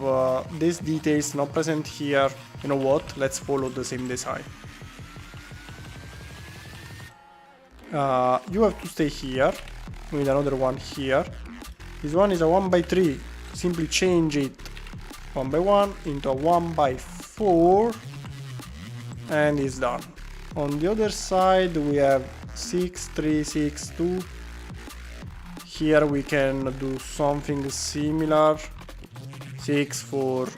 Speaker 2: these details not present here. You know what? Let's follow the same design. You have to stay here. We need another one here. This one is a 1x3. Simply change it 1x1 into a 1x4. And it's done. On the other side, we have 6, 3, 6, 2. Here we can do something similar. 6, 4,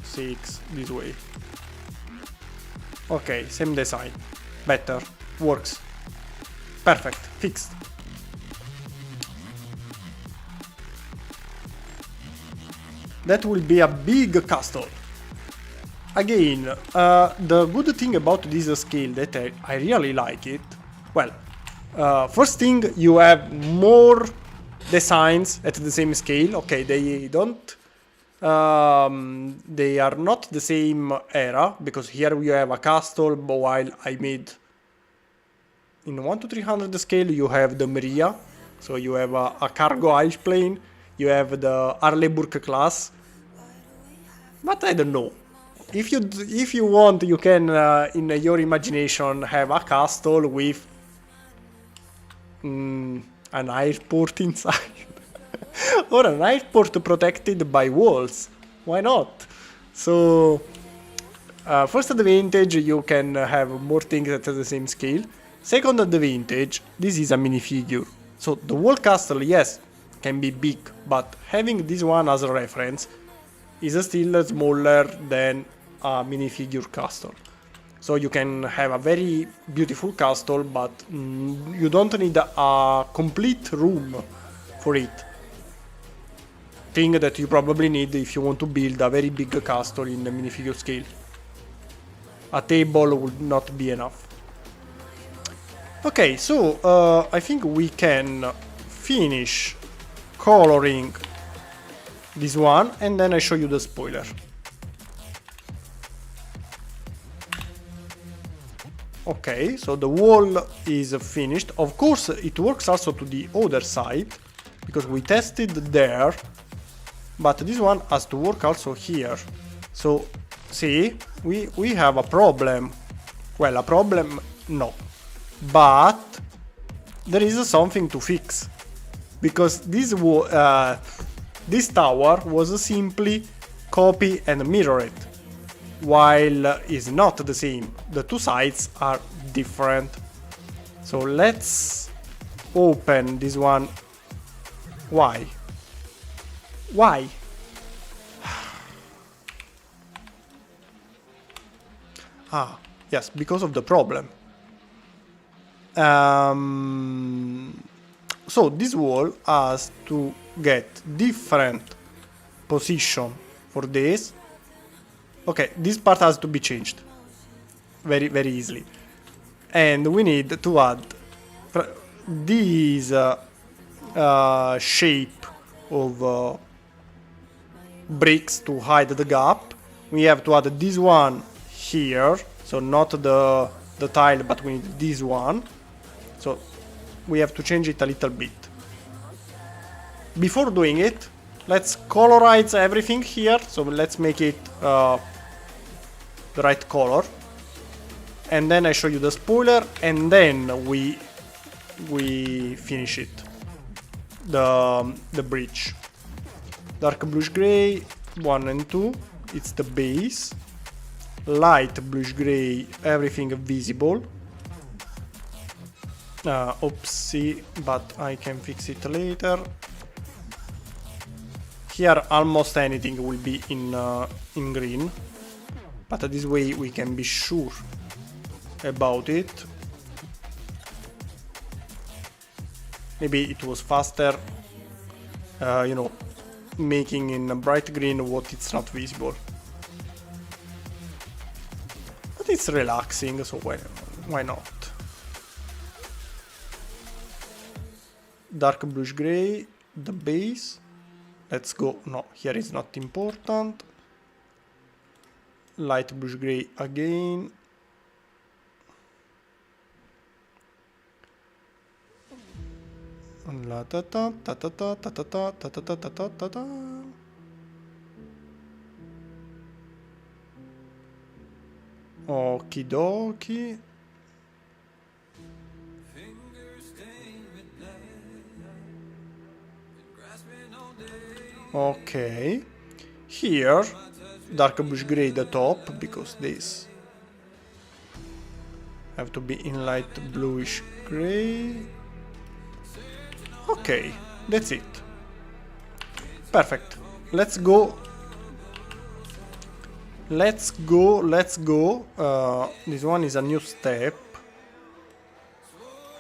Speaker 2: 6, this way. Okay, same design. Better. Works. Perfect. Fixed. That will be a big castle. Again, the good thing about this scale that I really like it. Well, first thing, you have more designs at the same scale. Okay, they don't. They are not the same era, because here we have a castle, but while I made in 1 to 300 scale, you have the Maria, so you have a cargo ice plane, you have the Arleburg class, but I don't know. If you want, you can in your imagination have a castle with an airport inside. Or an airport protected by walls. Why not? So, first advantage, you can have more things at the same scale. Second advantage, this is a minifigure. So the wall castle, yes, can be big, but having this one as a reference is still smaller than a minifigure castle. So you can have a very beautiful castle, but you don't need a complete room for it. Thing that you probably need if you want to build a very big castle in the minifigure scale. A table would not be enough. Okay, so I think we can finish coloring this one, and then I show you the spoiler. Okay, so the wall is finished. Of course, it works also to the other side, because we tested there, but this one has to work also here. So, see, we have a problem. Well, a problem, no. But there is something to fix, because this tower was simply copy and mirror it, while is not the same. The two sides are different. So let's open this one. Why? Why? Ah, yes, because of the problem. So this wall has to get different position for this. Okay, this part has to be changed very, very easily. And we need to add this shape of bricks to hide the gap. We have to add this one here, so not the tile, but we need this one. So we have to change it a little bit. Before doing it, let's colorize everything here. So let's make it the right color. And then I show you the spoiler, and then we finish it. The bridge. Dark bluish gray 1 and 2. It's the base. Light bluish gray, everything visible. Oopsie, but I can fix it later. Here almost anything will be in green, but this way we can be sure about it. Maybe it was faster, you know, making in a bright green what it's not visible. But it's relaxing, so why not? Dark bluish gray, the base. Let's go. No, here is not important. Light bluish gray again. La ta ta ta ta ta ta ta ta ta ta ta ta ta ta ta. Okidoki. Okay. Here, dark bluish gray the top, because this have to be in light bluish gray. Okay, that's it. Perfect. Let's go. Let's go. This one is a new step.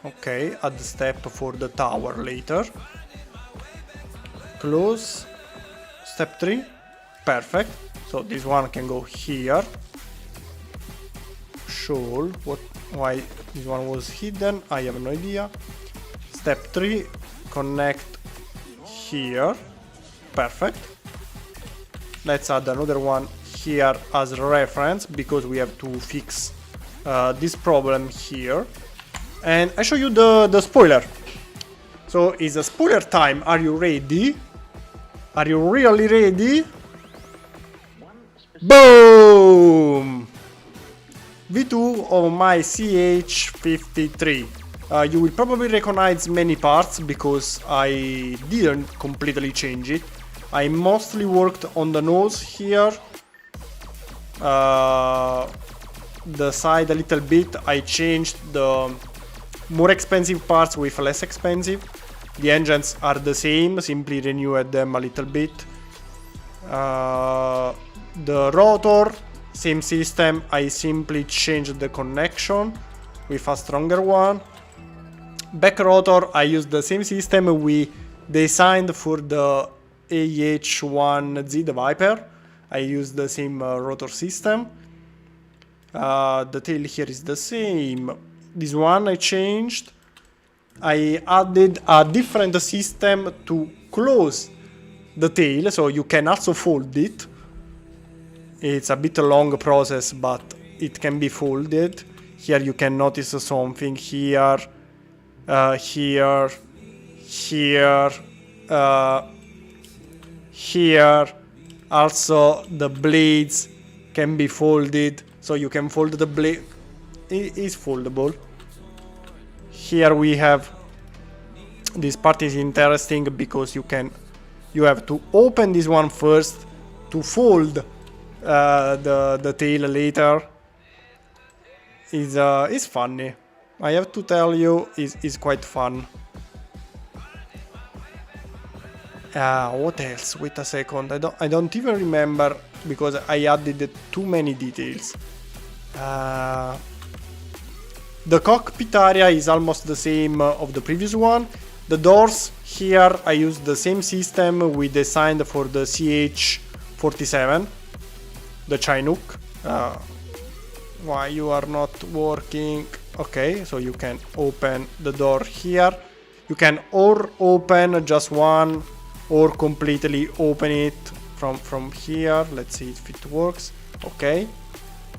Speaker 2: Okay, add the step for the tower later. Close. Step 3. Perfect. So this one can go here. Sure. Why this one was hidden? I have no idea. Step 3. Connect here. Perfect. Let's add another one here as reference, because we have to fix this problem here. And I show you the spoiler. So it's a spoiler time. Are you ready? Are you really ready? Boom! V2 of my CH53. You will probably recognize many parts because I didn't completely change it. I mostly worked on the nose here. The side a little bit. I changed the more expensive parts with less expensive. The engines are the same, simply renewed them a little bit. The rotor, same system, I simply changed the connection with a stronger one. Back rotor, I used the same system we designed for the AH1Z, the Viper. I used the same rotor system. The tail here is the same. This one I changed. I added a different system to close the tail, so you can also fold it. It's a bit a long process, but it can be folded. Here you can notice something here, here, here. Also the blades can be folded, so you can fold the blade. It is foldable. Here we have, this part is interesting because you have to open this one first to fold the tail later. It's funny. I have to tell you, it's quite fun. What else? Wait a second. I don't even remember because I added too many details. The cockpit area is almost the same of the previous one. The doors here, I used the same system we designed for the CH47, the Chinook. Why you are not working? Okay, so you can open the door here. You can or open just one or completely open it from here. Let's see if it works. Okay.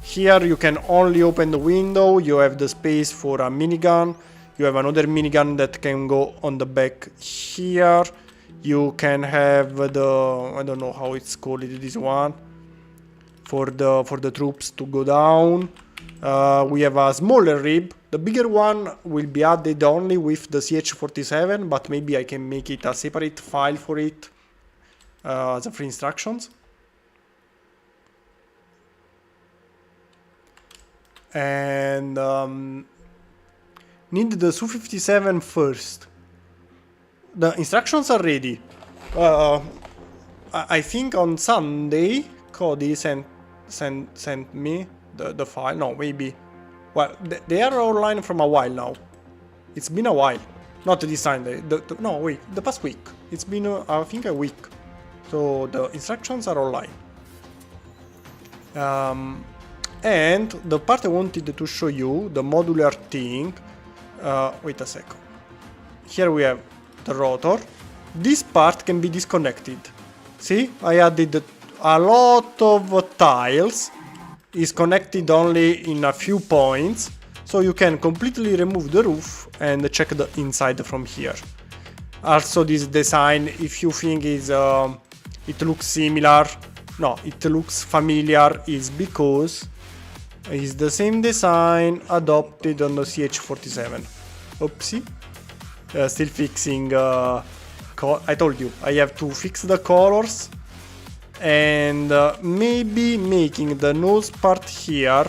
Speaker 2: Here you can only open the window. You have the space for a minigun. You have another minigun that can go on the back here. You can have the, I don't know how it's called, this one, for the troops to go down. We have a smaller rib. The bigger one will be added only with the CH47, but maybe I can make it a separate file for it as a free instructions. And need the Su-57 first. The instructions are ready. I think on Sunday Cody sent me the file. No, maybe. Well, they are online from a while now. It's been a while. Not this Sunday. No, wait. The past week. It's been, I think, a week. So the instructions are online. And the part I wanted to show you, the modular thing. Wait a second. Here we have the rotor. This part can be disconnected. See, I added a lot of tiles. Is connected only in a few points, so you can completely remove the roof and check the inside from here. Also this design, if you think is it looks similar, no, it looks familiar, is because it's the same design adopted on the CH47. Oopsie. Still fixing, I told you, I have to fix the colors and maybe making the nose part here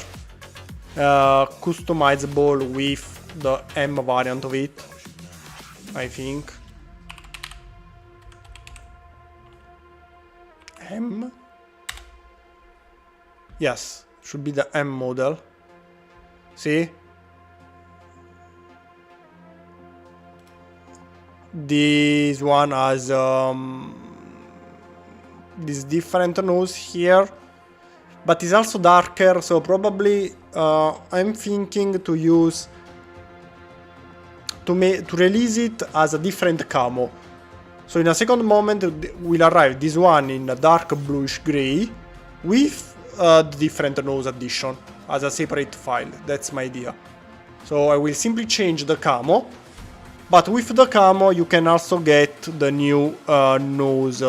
Speaker 2: customizable with the M variant of it, I think. M? Yes, should be the M model. See? This one has this different nose here, but it's also darker, so probably I'm thinking to use to release it as a different camo. So in a second moment will arrive this one in a dark bluish gray with the different nose addition as a separate file. That's my idea. So I will simply change the camo, but with the camo you can also get the new nose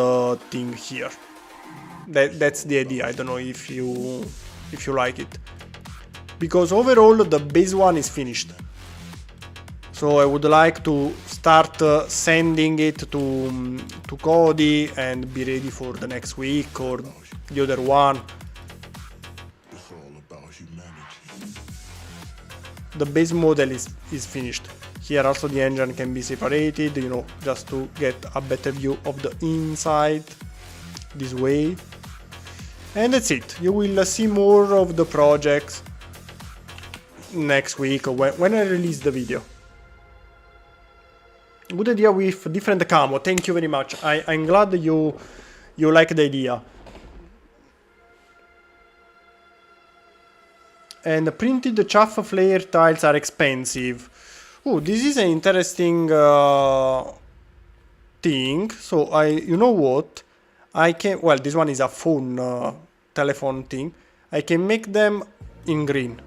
Speaker 2: thing here. That's the idea. I don't know if you like it, because overall the base one is finished. So I would like to start sending it to Cody and be ready for the next week or the other one. The base model is finished. Here also the engine can be separated, you know, just to get a better view of the inside, this way. And that's it. You will see more of the projects next week or when I release the video. Good idea with different camo. Thank you very much. I'm glad you like the idea. And printed chaff flare tiles are expensive. Oh, this is an interesting thing. So you know what? I can, well, this one is a phone, telephone thing. I can make them in green.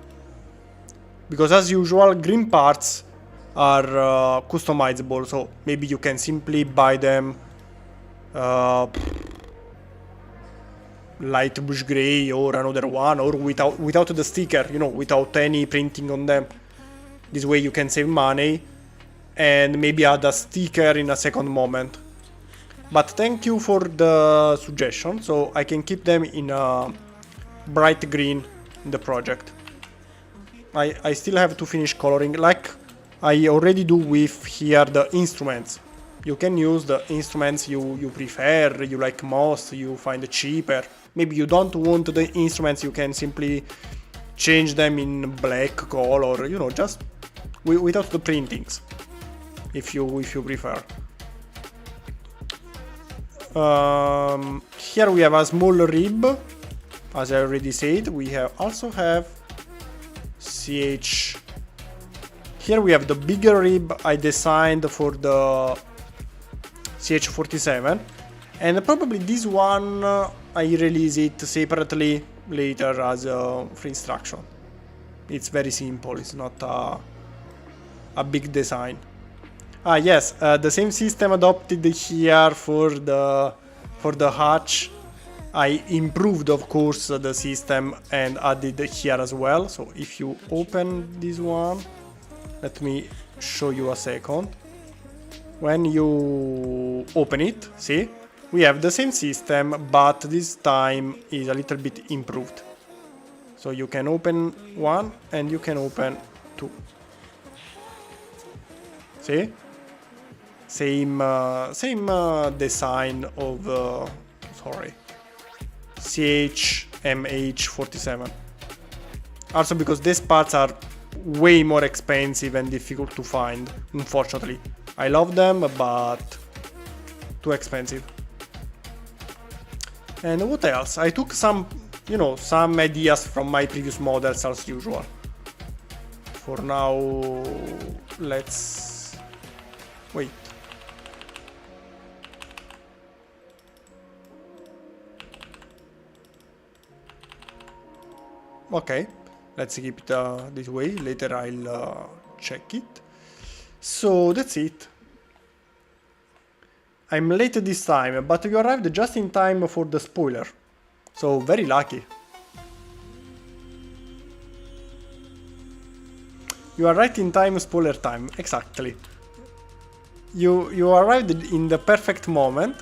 Speaker 2: Because as usual, green parts are customizable, so maybe you can simply buy them light bush gray or another one, or without the sticker, you know, without any printing on them. This way you can save money and maybe add a sticker in a second moment. But thank you for the suggestion, so I can keep them in a bright green in the project. I still have to finish coloring, like I already do with here the instruments. You can use the instruments you prefer, you like most, you find cheaper. Maybe you don't want the instruments, you can simply change them in black color, you know, just without the printings, if you prefer. Here we have a small rib, as I already said. We also have CH. Here we have the bigger rib I designed for the CH47, and probably this one I release it separately later as a free instruction. It's very simple, it's not a big design. Ah yes, the same system adopted here for the hatch. I improved, of course, the system and added here as well. So if you open this one, let me show you a second. When you open it, see, we have the same system, but this time is a little bit improved. So you can open one and you can open two. See? Same design of sorry, CHMH47. Also because these parts are way more expensive and difficult to find, unfortunately. I love them, but too expensive. And what else? I took some, you know, some ideas from my previous models as usual. For now, let's wait. Okay, let's keep it this way. Later I'll check it. So that's it. I'm late this time, but you arrived just in time for the spoiler. So, very lucky. You are right in time, spoiler time. Exactly. You arrived in the perfect moment.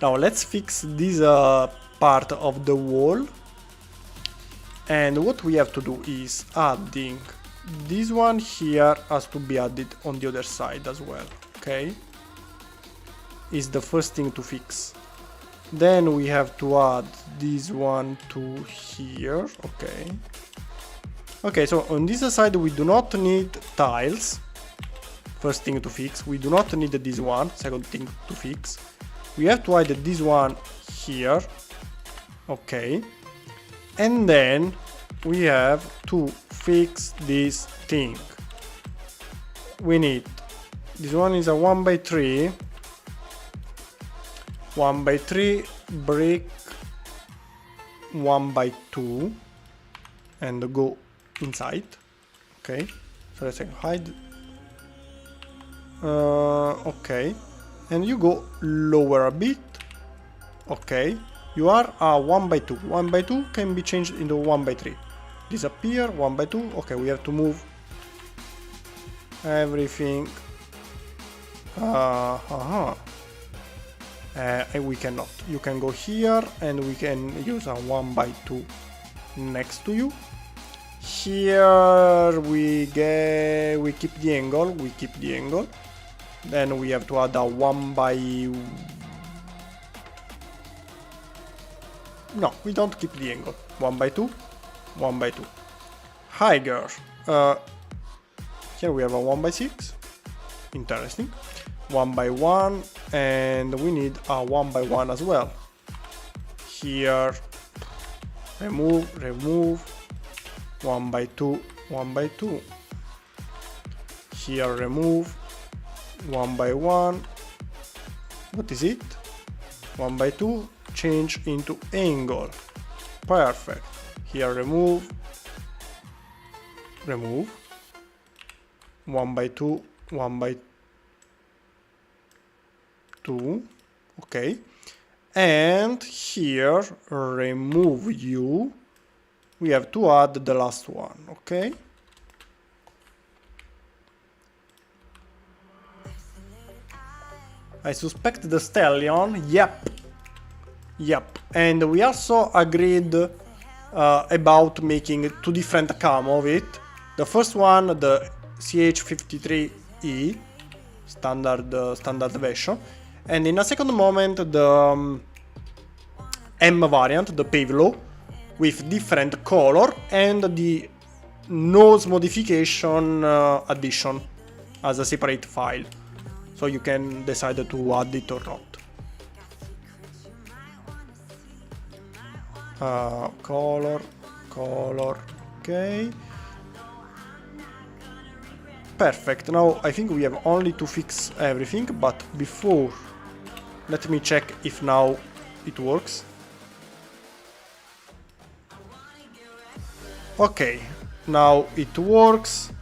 Speaker 2: Now, let's fix this part of the wall. And what we have to do is adding this one here has to be added on the other side as well. Okay? Is the first thing to fix. Then we have to add this one to here. Okay. Okay, so on this side we do not need tiles. First thing to fix. We do not need this one. Second thing to fix. We have to add this one here. Okay. And then we have to fix this thing. We need, this one is a 1x3 brick 1x2 and go inside. Okay, so let's hide. Okay, and you go lower a bit. Okay, you are a 1x2. 1x2 can be changed into 1x3. Disappear, 1x2. Okay, we have to move everything. We cannot. You can go here and we can use a 1x2 next to you. Here we keep the angle. Then we have to add a 1x. No, we don't keep the angle. 1x2. 1x2. Higher. Here we have a 1x6. Interesting. 1x1, and we need a 1x1 as well. Here, remove. 1x2, 1x2. Here, remove. 1x1. What is it? 1x2. Change into angle. Perfect. Here, remove. 1x2, 1x2. Okay. And here, remove you. We have to add the last one. Okay. I suspect the stallion. Yep. And we also agreed about making two different camo of it. The first one, the CH53E standard version, and in a second moment the M variant, the Pavlo, with different color and the nose modification addition as a separate file, so you can decide to add it or not. Color, okay. Perfect. Now I think we have only to fix everything, but before, let me check if now it works. Okay, now it works.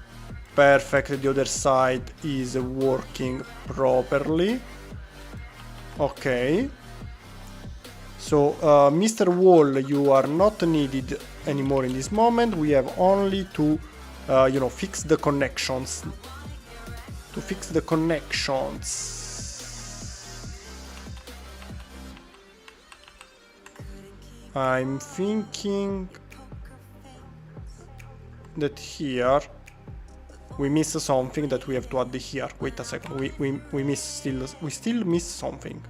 Speaker 2: Perfect, the other side is working properly. Okay. So, Mr. Wall, you are not needed anymore in this moment. We have only to, fix the connections. To fix the connections. I'm thinking that here we miss something that we have to add here. Wait a second. We still miss something.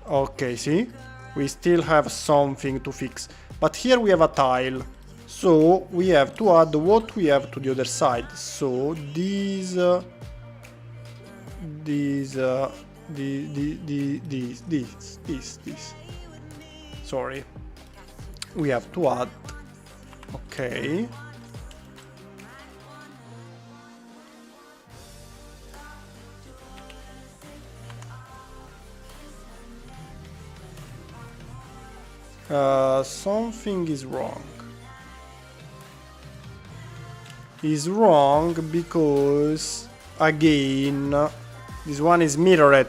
Speaker 2: Okay, see? We still have something to fix. But here we have a tile. So we have to add what we have to the other side. So this. Sorry. We have to add. Okay. Something is wrong. Is wrong because again This one is mirrored.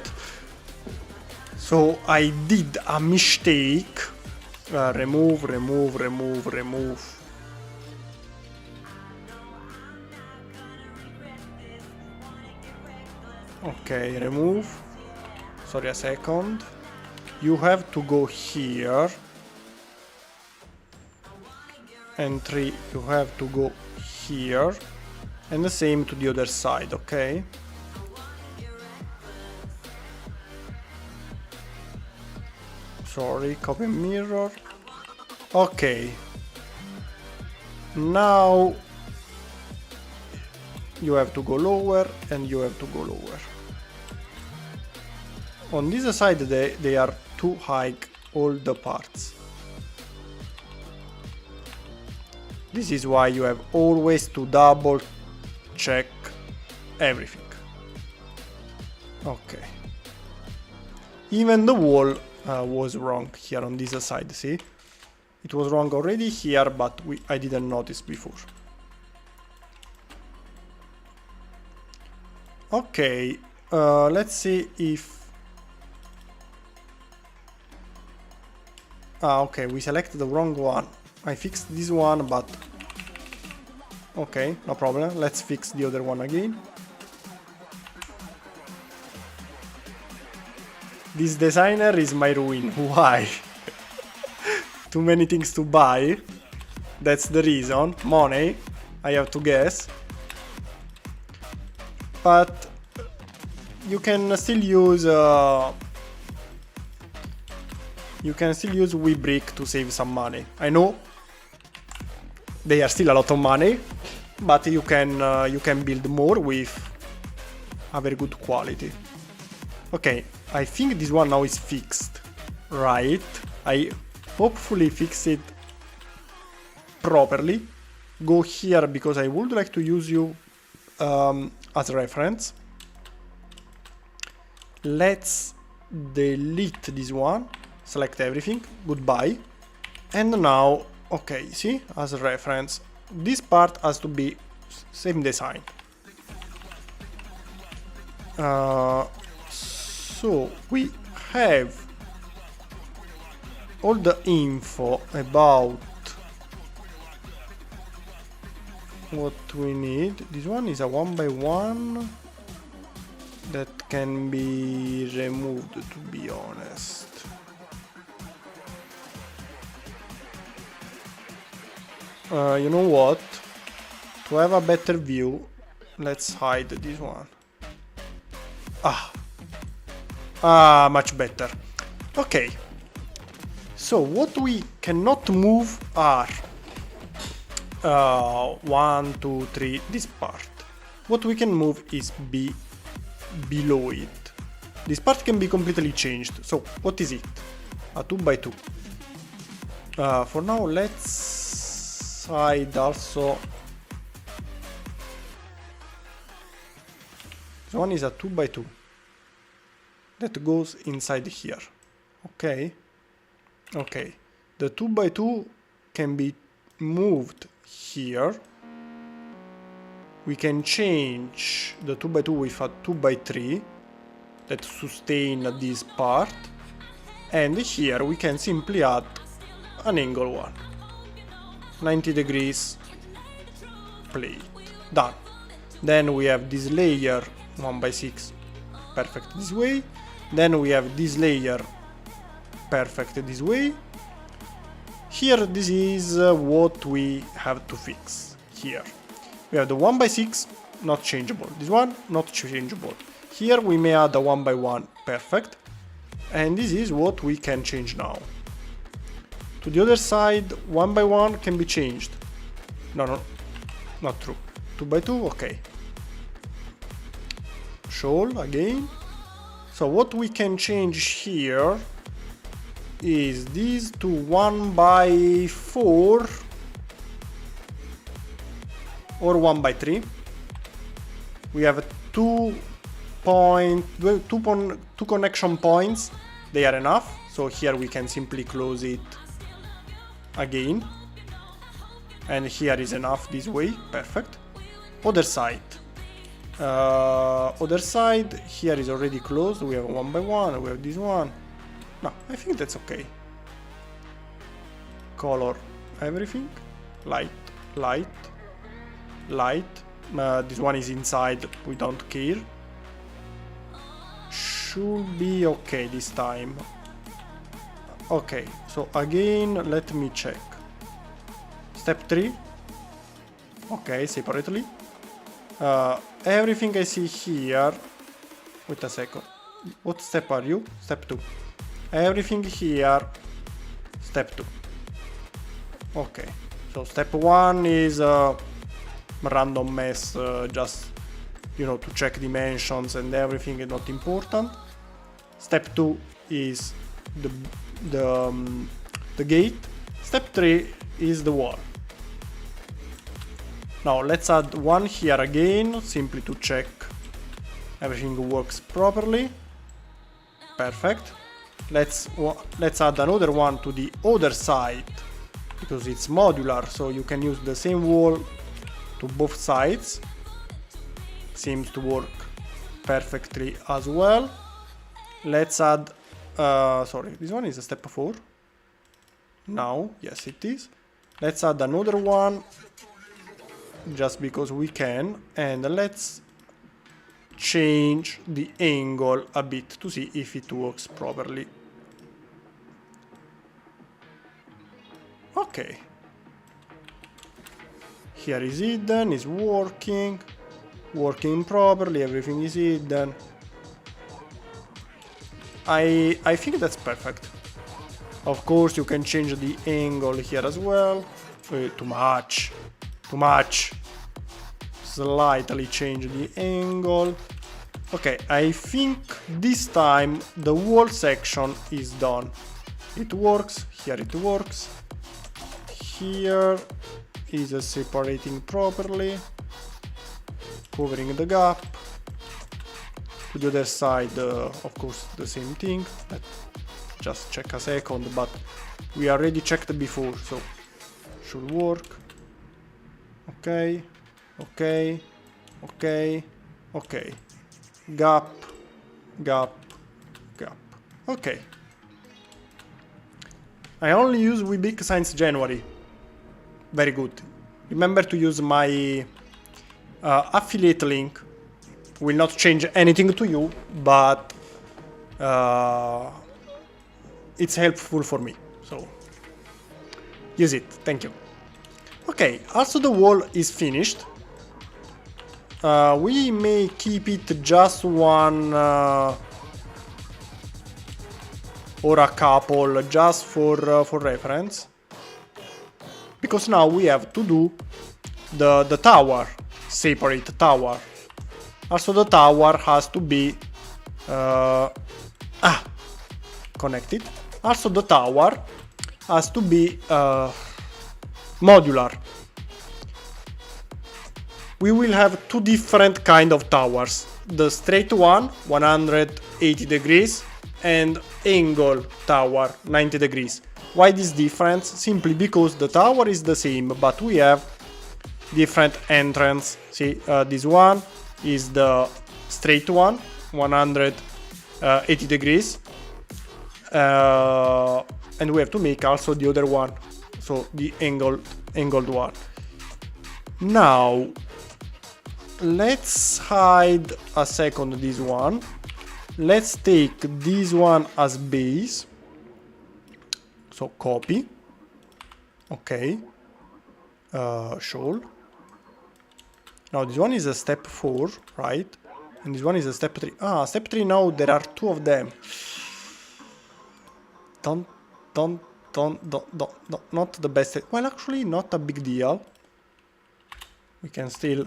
Speaker 2: So I did a mistake. Remove. Okay, remove. Sorry, a second. You have to go here. And 3, you have to go here. And the same to the other side, okay? Sorry, copy mirror. Okay. Now you have to go lower and you have to go lower. On this side they are too high, all the parts. This is why you have always to double check everything. Okay. Even the wall was wrong here on this side, see? It was wrong already here, but I didn't notice before. Okay, let's see if... okay, we selected the wrong one. I fixed this one, but... okay, no problem. Let's fix the other one again. This designer is my ruin. Why? Too many things to buy. That's the reason. Money, I have to guess. But you can still use WIP brick to save some money. I know they are still a lot of money, but you can build more with a very good quality. Okay, I think this one now is fixed, right? I hopefully fix it properly. Go here because I would like to use you as a reference. Let's delete this one, select everything, goodbye. And now, okay, see, as a reference, this part has to be same design. So we have all the info about what we need. This one is a 1x1 that can be removed, to be honest. You know what? To have a better view, let's hide this one. Much better. Okay. So what we cannot move are 1, 2, 3, this part. What we can move is below it. This part can be completely changed. So what is it? A 2x2. For now, let's hide also. This one is a 2x2 that goes inside here. Okay. Okay. The 2x2 can be moved here. We can change the 2x2 with a 2x3 that sustain this part. And here we can simply add an angle one. 90 degrees plate. Done. Then we have this layer 1x6 perfect this way. Then we have this layer perfect this way. Here this is what we have to fix here. We have the 1x6 not changeable. This one not changeable. Here we may add a 1x1 perfect. And this is what we can change now. To the other side, 1x1 can be changed. No, not true. 2x2, okay. Shoal again. So what we can change here is this to 1x4 or 1x3. We have two connection points. They are enough. So here we can simply close it again. And here is enough this way. Perfect. Other side. Other side, here is already closed. We have one by one. We have this one. No, I think that's okay. Color everything. Light, light, light. This one is inside. We don't care. Should be okay this time. Okay, so again, let me check. Step 3. Okay, separately. Everything I see here. Wait a second. What step are you? Step 2. Everything here. Step 2. Okay. So step 1 is random mess, just, you know, to check dimensions and everything is not important. Step 2 is the gate. Step 3 is the wall. Now let's add one here again, simply to check everything works properly. Perfect. Let's add another one to the other side, because it's modular, so you can use the same wall to both sides. Seems to work perfectly as well. Let's add, sorry, this one is a step 4. Now, yes it is. Let's add another one, just because we can, and let's change the angle a bit to see if it works properly. Okay. Here is hidden, is working properly, everything is hidden. I think that's perfect. Of course you can change the angle here as well. Too much. Slightly change the angle. Okay, I think this time the wall section is done. It works, here it works. Here is separating properly, covering the gap. To the other side, of course, the same thing. Let's just check a second, but we already checked before, so should work. Okay, okay, okay, okay. Gap, gap, gap. Okay. I only use WIP since January. Very good. Remember to use my affiliate link. Will not change anything to you, but it's helpful for me. So use it. Thank you. Okay. Also, the wall is finished. We may keep it just one or a couple, just for reference, because now we have to do the tower, separate tower. Also the tower has to be connected. Also the tower has to be modular. We will have two different kind of towers. The straight one, 180 degrees, and angle tower, 90 degrees. Why this difference? Simply because the tower is the same, but we have different entrance. See, this one is the straight one, 180 degrees. And we have to make also the other one, so the angled one. Now, let's hide a second this one. Let's take this one as base. So copy. Okay. Show. Now this one is a step 4, right? And this one is a step 3. Ah, step 3 now there are two of them. Don't, not the best. Well, actually not a big deal. We can still...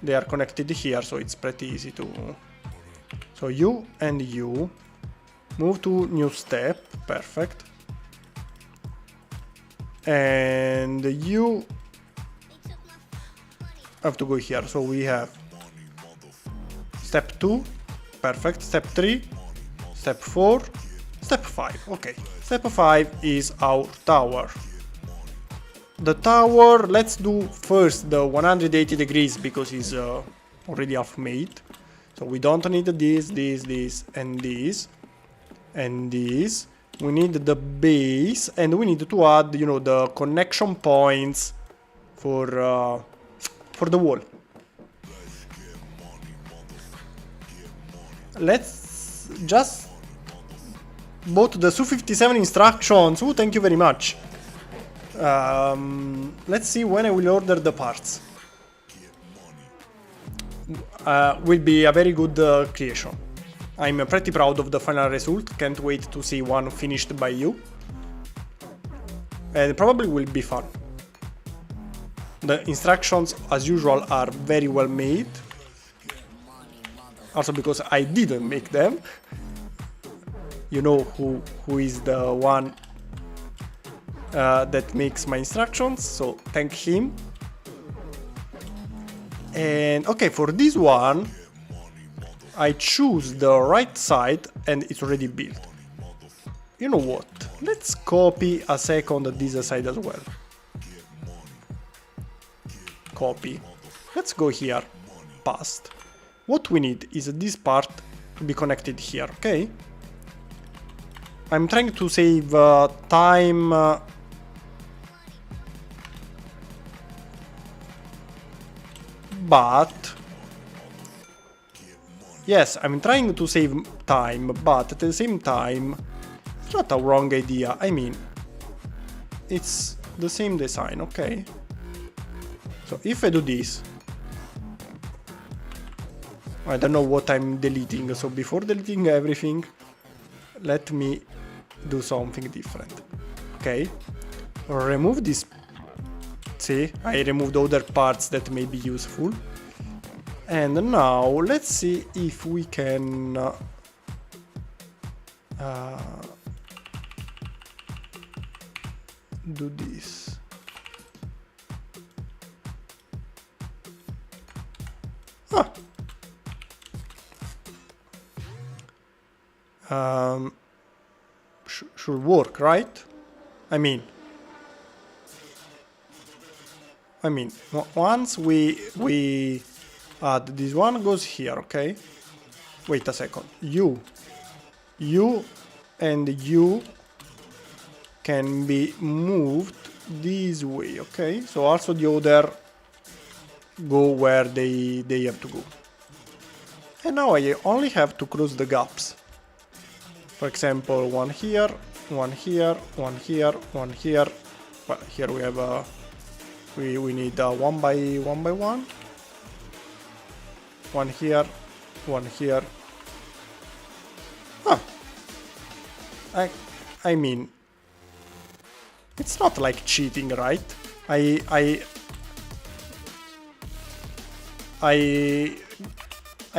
Speaker 2: They are connected here, so it's pretty easy to... So you and you move to new step, perfect. And you have to go here, so we have step 2, perfect, step 3, step 4, step 5, okay. Step 5 is our tower. the tower, let's do first the 180 degrees because it's already half made. So we don't need this, and this, and this. We need the base, and we need to add, you know, the connection points for the wall. Let's just bought the Su-57 instructions. Oh, thank you very much. Let's see when I will order the parts. Will be a very good creation. I'm pretty proud of the final result. Can't wait to see one finished by you. And probably will be fun. The instructions, as usual, are very well made. Also because I didn't make them. You know who is the one that makes my instructions, so thank him. And okay, for this one, I choose the right side and it's already built. You know what? Let's copy a second this side as well. Copy. Let's go here. Past. What we need is this part to be connected here, okay? I'm trying to save time. But yes, I'm trying to save time, but at the same time, it's not a wrong idea. I mean, it's the same design, okay? So if I do this, I don't know what I'm deleting, so before deleting everything, let me do something different. Okay, remove this. See, I removed other parts that may be useful. And now let's see if we can do this. Should work, right? I mean, once we add this one goes here, okay? Wait a second. You and you can be moved this way, okay? So also the other go where they have to go. And now I only have to close the gaps. For example, one here, one here, one here, one here. Well, here we have we need one by one. One here, one here. Huh. I mean, it's not like cheating, right? I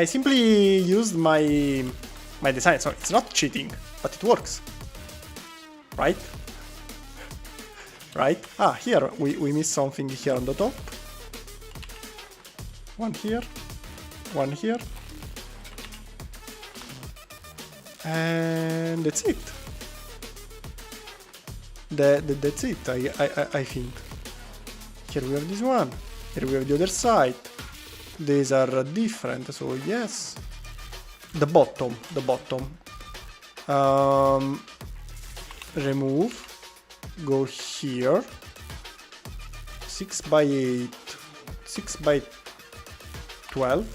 Speaker 2: simply used my design, so it's not cheating, but it works. Right? Right? Ah, here we missed something here on the top. One here, one here. And that's it. That's it, I think. Here we have this one. Here we have the other side. These are different, so yes. The bottom. Remove. Go here. 6 by 8. 6 by 12.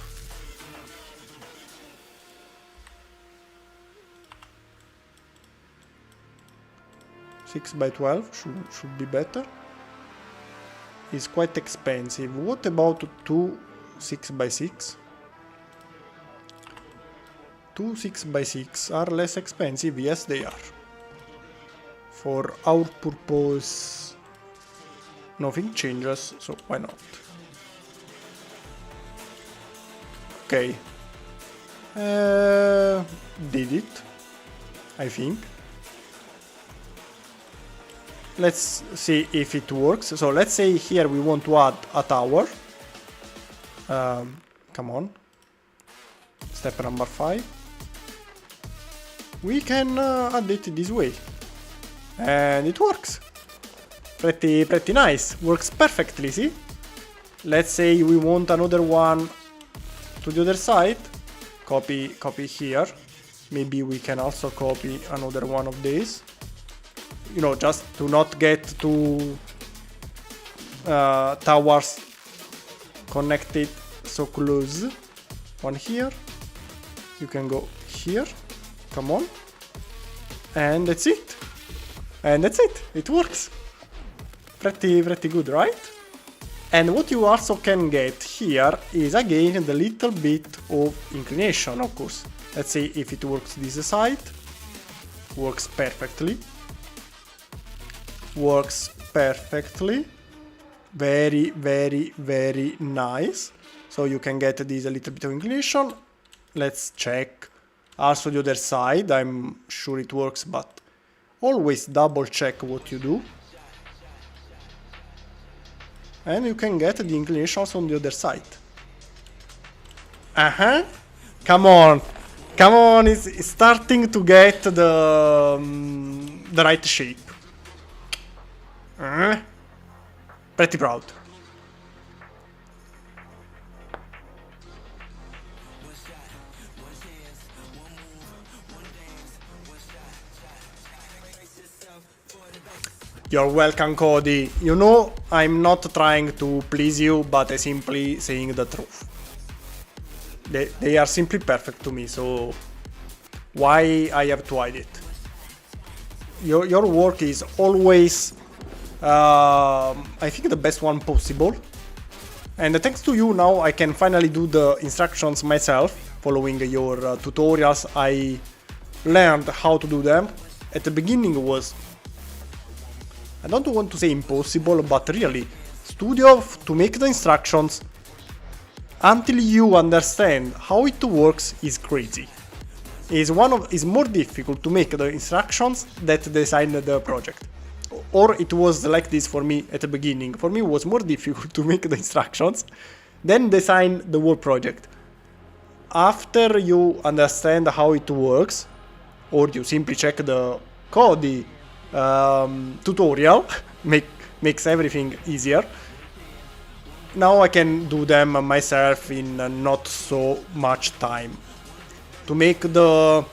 Speaker 2: By 12 should be better. It's quite expensive. What about 2 6 by 6? 2 6 by 6 are less expensive. Yes, they are. For our purpose, nothing changes, so why not? Okay. Did it, I think. Let's see if it works. So let's say here we want to add a tower. Come on. Step number 5. We can add it this way. And it works. Pretty nice. Works perfectly, see? Let's say we want another one to the other side. Copy here. Maybe we can also copy another one of these. You know, just to not get two towers connected so close. One here. You can go here. Come on. And that's it. And that's it. It works. Pretty good, right? And what you also can get here is again the little bit of inclination, of course. Let's say if it works this side. Works perfectly. Works perfectly. Very nice. So you can get this a little bit of inclination. Let's check also the other side. I'm sure it works, but always double check what you do. And you can get the inclination also on the other side. Come on, it's starting to get the right shape. Pretty proud. You're welcome, Cody. You know, I'm not trying to please you, but I'm simply saying the truth. They are simply perfect to me, so why I have to hide it? Your work is always, I think, the best one possible. And thanks to you, now I can finally do the instructions myself, following your tutorials. I learned how to do them. At the beginning it was, I don't want to say impossible, but really, studio to make the instructions until you understand how it works is crazy. Is more difficult to make the instructions than design the project. Or it was like this for me at the beginning. For me it was more difficult to make the instructions than design the whole project. After you understand how it works, or you simply check the code tutorial, makes everything easier. Now I can do them myself in not so much time. To make the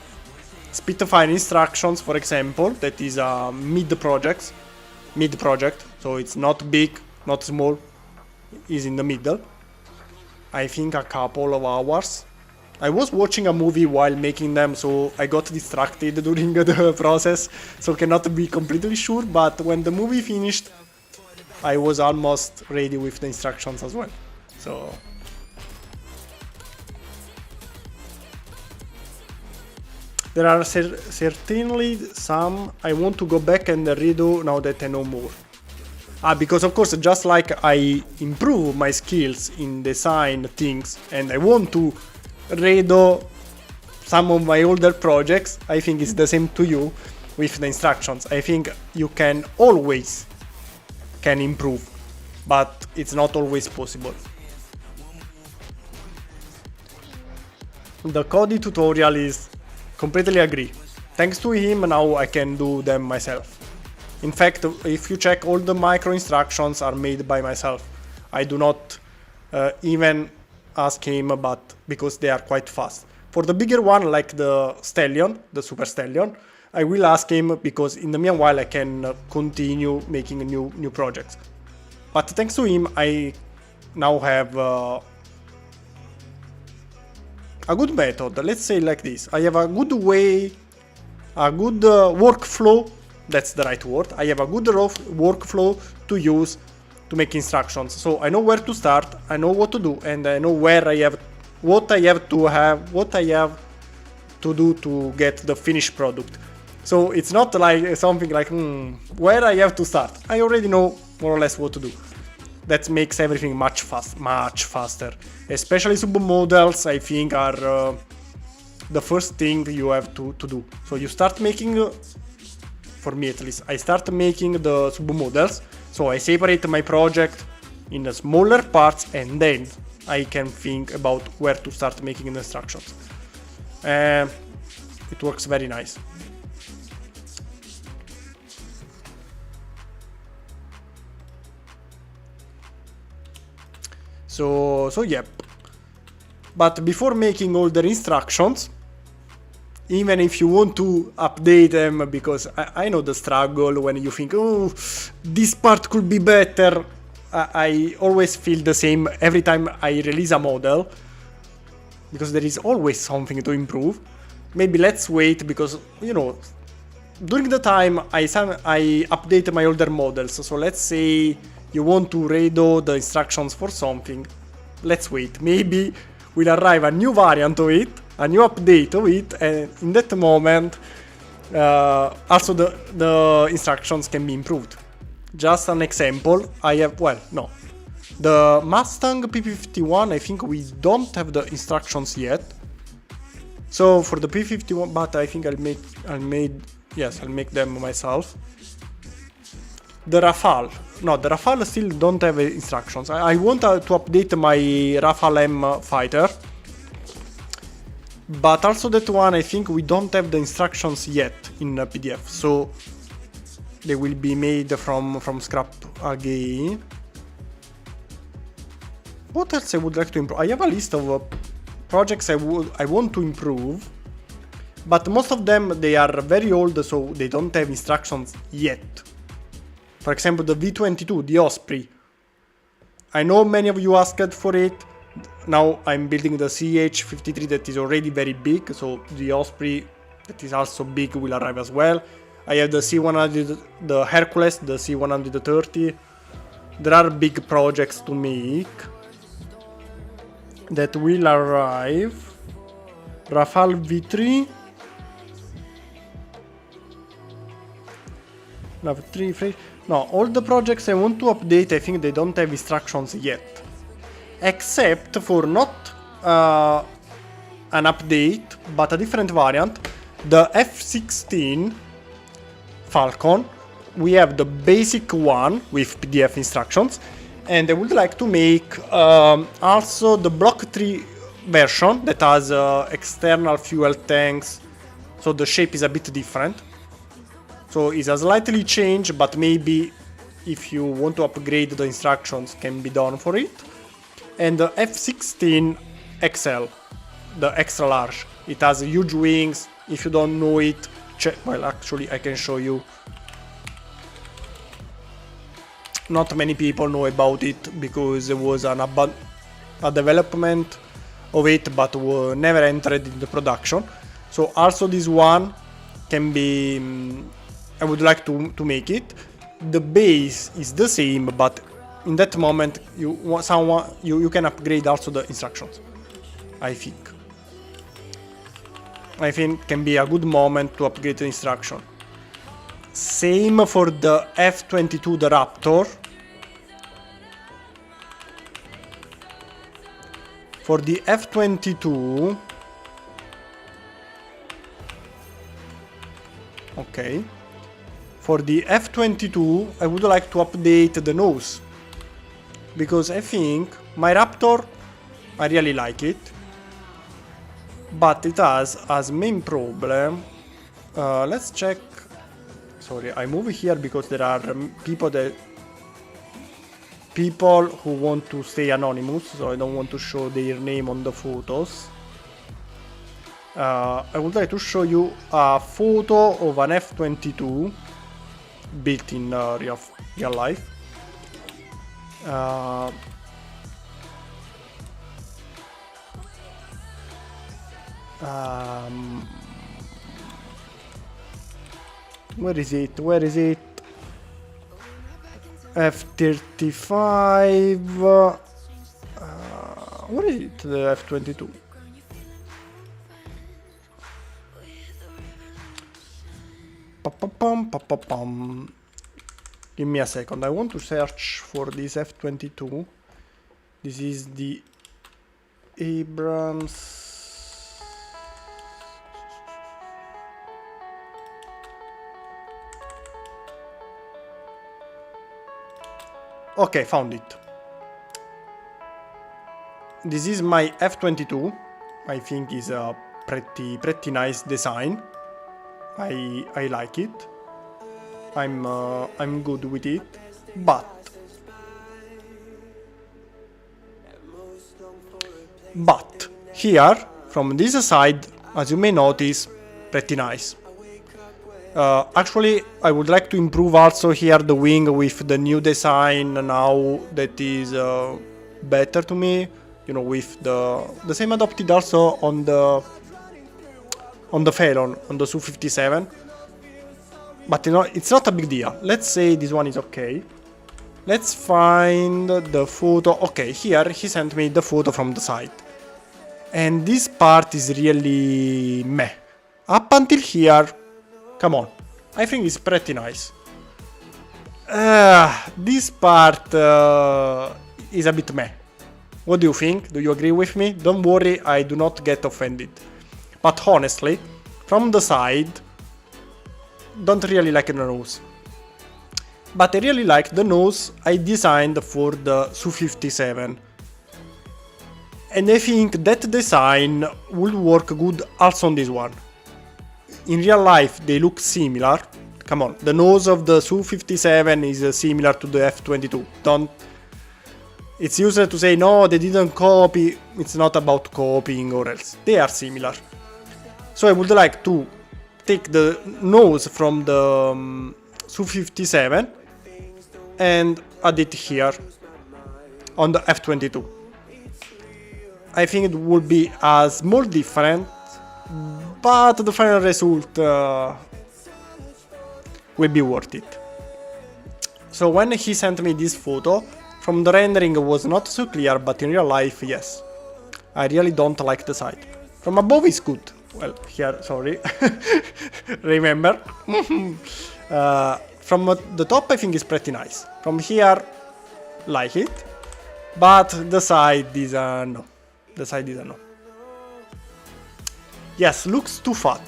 Speaker 2: Spitfire instructions, for example, that is a mid project, so it's not big, not small, is in the middle. I think a couple of hours. I was watching a movie while making them, so I got distracted during the process, so cannot be completely sure, but when the movie finished, I was almost ready with the instructions as well. So there are certainly some I want to go back and redo now that I know more. Because of course, just like I improve my skills in design things and I want to redo some of my older projects, I think it's the same to you with the instructions. I think you can always improve, but it's not always possible. The Cody tutorial is completely agree. Thanks to him now I can do them myself. In fact, if you check, all the micro instructions are made by myself. I do not even ask him, but because they are quite fast. For the bigger one, like the Stallion, the Super Stallion, I will ask him because in the meanwhile I can continue making new projects. But thanks to him, I now have a good method. Let's say like this: I have a good way, a good workflow. That's the right word. I have a good workflow to use to make instructions. So I know where to start, I know what to do, and I know what I have to do to get the finished product. So it's not like something like where I have to start. I already know more or less what to do. That makes everything much faster. Especially submodels, I think, are the first thing you have to do. So you start making, for me at least, I start making the submodels. So I separate my project in smaller parts and then I can think about where to start making the instructions. It works very nice. So yep. But before making all the instructions, even if you want to update them, because I know the struggle when you think, oh, this part could be better. I always feel the same every time I release a model, because there is always something to improve. Maybe let's wait, because, you know, during the time I update my older models. So let's say you want to redo the instructions for something. Let's wait. Maybe will arrive a new variant of it, a new update of it, and in that moment also the instructions can be improved. Just an example, I have, well, no, the Mustang P51, I think we don't have the instructions yet. So for the P51, but I think I'll make them myself. The Rafale still don't have instructions. I want to update my Rafale M fighter, but also that one I think we don't have the instructions yet in PDF, so they will be made from scrap again. What else I would like to improve? I have a list of projects I want to improve, but most of them they are very old, so they don't have instructions yet. For example, the V22, the Osprey. I know many of you asked for it. Now I'm building the CH53 that is already very big, so the Osprey that is also big will arrive as well. I have the C100, the Hercules, the C130. There are big projects to make that will arrive. Rafale V3. No, all the projects I want to update, I think they don't have instructions yet. Except for not an update, but a different variant. The F-16 Falcon. We have the basic one with PDF instructions. And I would like to make also the Block 3 version that has external fuel tanks. So the shape is a bit different. So it's a slightly change, but maybe if you want to upgrade the instructions can be done for it. And the F-16 XL, the extra large. It has huge wings. If you don't know it, well, actually I can show you. Not many people know about it because there was a development of it, but never entered into production. So also this one can be. I would like to make it. The base is the same, but in that moment you can upgrade also the instructions. I think can be a good moment to upgrade the instruction. Same for the F-22, the Raptor. For the F-22, okay. For the F-22, I would like to update the nose, because I think my Raptor, I really like it, but it has as main problem. Let's check. Sorry, I move here because there are people who want to stay anonymous, so I don't want to show their name on the photos. I would like to show you a photo of an F-22 built in real life. Where is it? F-35. Where is it? The F-22. Give me a second. I want to search for this F-22. This is the Abrams. Okay, found it. This is my F-22. I think is a pretty nice design. I like it. I'm good with it, but But here, from this side, as you may notice, pretty nice. Actually, I would like to improve also here the wing with the new design now that is better to me. You know, with the same adopted also on the Phelon, on the Su-57. But you know, it's not a big deal. Let's say this one is okay. Let's find the photo. Okay, here he sent me the photo from the side. And this part is really meh. Up until here, come on, I think it's pretty nice. This part is a bit meh. What do you think? Do you agree with me? Don't worry, I do not get offended. But honestly, from the side, don't really like the nose. But I really like the nose I designed for the Su-57. And I think that design will work good also on this one. In real life they look similar. Come on, the nose of the Su-57 is similar to the F-22. It's useless to say no, they didn't copy. It's not about copying or else. They are similar. So I would like to take the nose from the Su-57 and add it here on the F-22. I think it would be a small difference, but the final result will be worth it. So when he sent me this photo, from the rendering it was not so clear, but in real life, yes. I really don't like the side. From above it's good. Well, here, sorry. Remember? From the top I think it's pretty nice. From here, like it. But the side is no. The side is a no. Yes, looks too fat.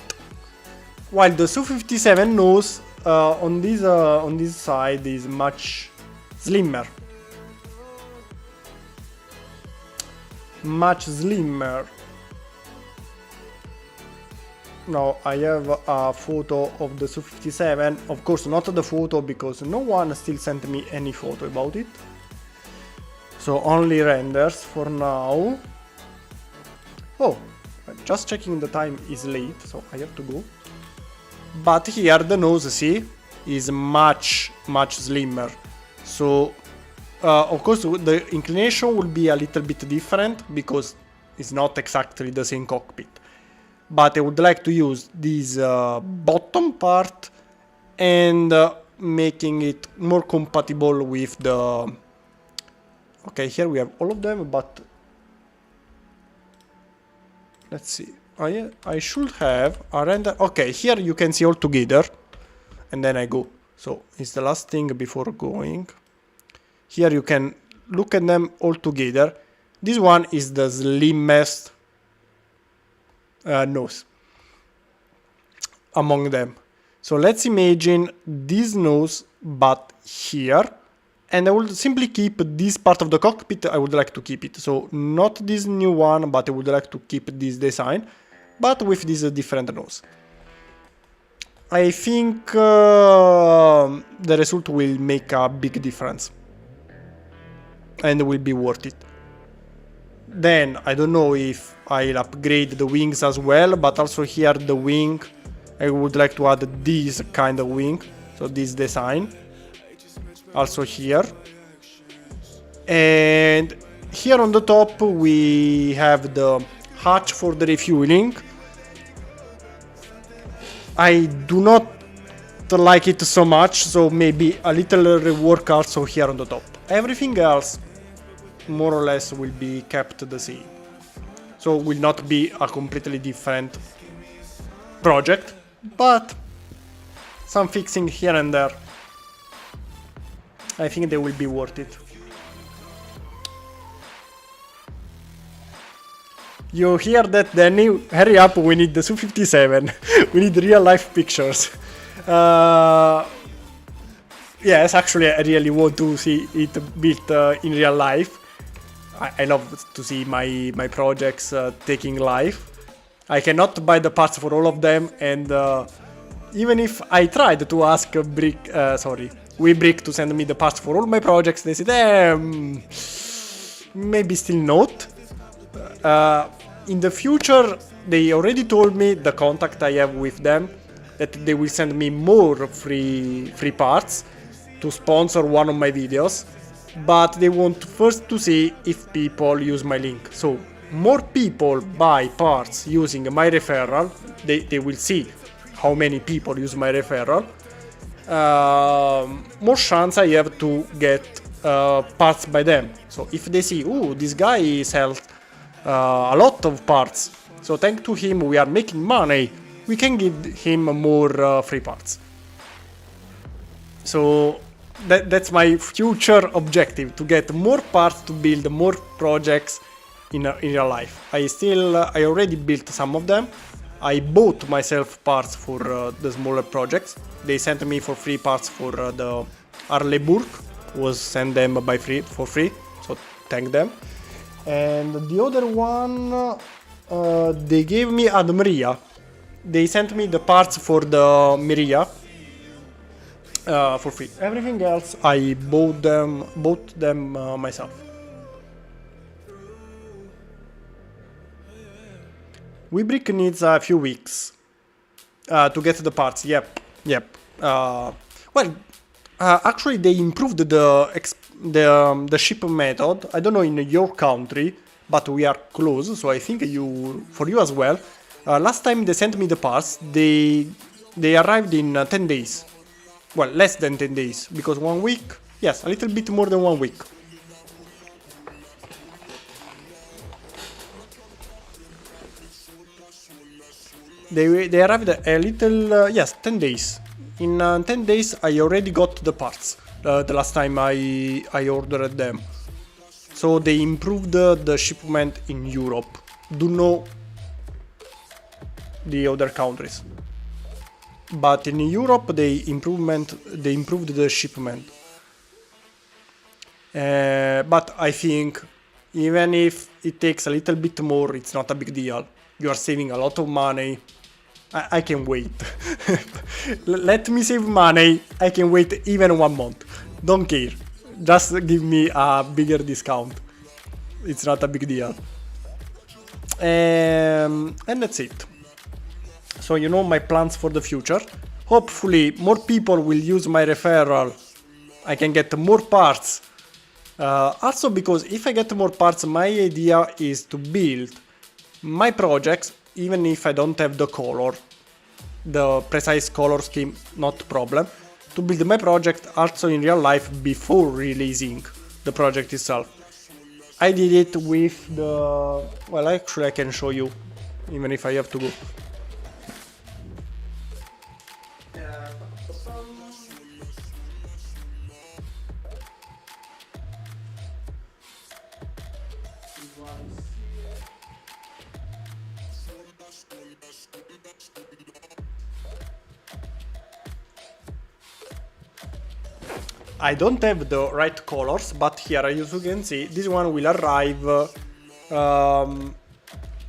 Speaker 2: While the Su-57 nose on this side is much slimmer. Much slimmer. Now I have a photo of the Su-57. Of course, not the photo because no one still sent me any photo about it. So only renders for now. Oh, just checking the time is late, so I have to go. But here the nose, see, is much slimmer. So, of course, the inclination will be a little bit different because it's not exactly the same cockpit. But I would like to use this bottom part and making it more compatible with the... Okay, here we have all of them, but... Let's see. I should have a render. Okay, here you can see all together. And then I go. So it's the last thing before going. Here you can look at them all together. This one is the slimmest nose among them. So let's imagine this nose, but here. And I will simply keep this part of the cockpit. I would like to keep it. So not this new one, but I would like to keep this design, but with this different nose. I think the result will make a big difference and will be worth it. Then I don't know if I'll upgrade the wings as well, but also here the wing, I would like to add this kind of wing, so this design. Also here. And here on the top we have the hatch for the refueling. I do not like it so much, so maybe a little rework also here on the top. Everything else more or less will be kept the same. So will not be a completely different project, but some fixing here and there. I think they will be worth it. You hear that, Danny? Hurry up, we need the Su-57. We need real life pictures. Yes, actually I really want to see it built in real life. I love to see my projects taking life. I cannot buy the parts for all of them, and even if I tried to ask WeBrick to send me the parts for all my projects, they said, maybe still not. in the future, they already told me, the contact I have with them, that they will send me more free parts to sponsor one of my videos, but they want first to see if people use my link. So more people buy parts using my referral, they will see how many people use my referral, more chance I have to get parts by them. So if they see, oh, this guy sells a lot of parts, so thanks to him we are making money, we can give him more free parts. So that's my future objective, to get more parts to build more projects in real life. I already built some of them. I bought myself parts for the smaller projects. They sent me for free parts for the Arleburg, was sent them for free, so thank them. And the other one, they gave me the Maria. They sent me the parts for the Maria for free. Everything else I bought them myself. WIP needs a few weeks to get the parts. Yep. Actually, they improved the ship method. I don't know in your country, but we are close, so I think for you as well. Last time they sent me the parts, they arrived in 10 days. Well, less than 10 days, because 1 week, yes, a little bit more than 1 week. They arrived a little, yes, 10 days. In 10 days I already got the parts, the last time I ordered them. So they improved the shipment in Europe. Don't know the other countries. But in Europe they improved the shipment. But I think even if it takes a little bit more, it's not a big deal. You are saving a lot of money. I can wait. Let me save money. I can wait even 1 month. Don't care. Just give me a bigger discount. It's not a big deal. And that's it. So you know my plans for the future. Hopefully more people will use my referral. I can get more parts. Also because if I get more parts, my idea is to build my projects even if I don't have the color, the precise color scheme, not problem, to build my project also in real life before releasing the project itself. I did it with the, well, actually I can show you, even if I have to go. I don't have the right colors, but here as you can see, this one will arrive.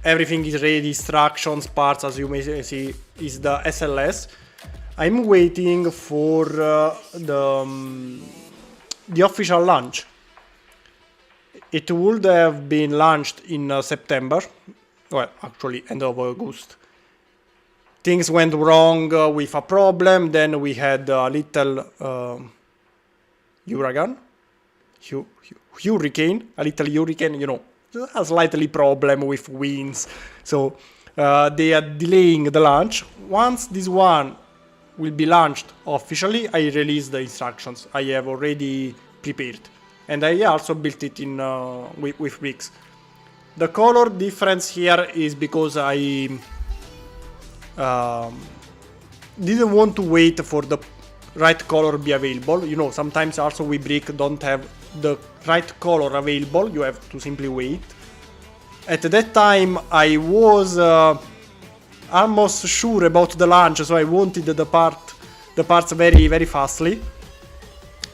Speaker 2: Everything is ready, instructions, parts, as you may see, is the SLS. I'm waiting for the official launch. It would have been launched in September, well, actually end of August. Things went wrong with a problem, then we had a little hurricane, a little hurricane, you know, a slightly problem with winds. So they are delaying the launch. Once this one will be launched officially, I release the instructions I have already prepared. And I also built it in with bricks. The color difference here is because I didn't want to wait for the right color be available. You know, sometimes also we brick don't have the right color available. You have to simply wait. At that time I was almost sure about the launch, so I wanted the parts very, very fastly.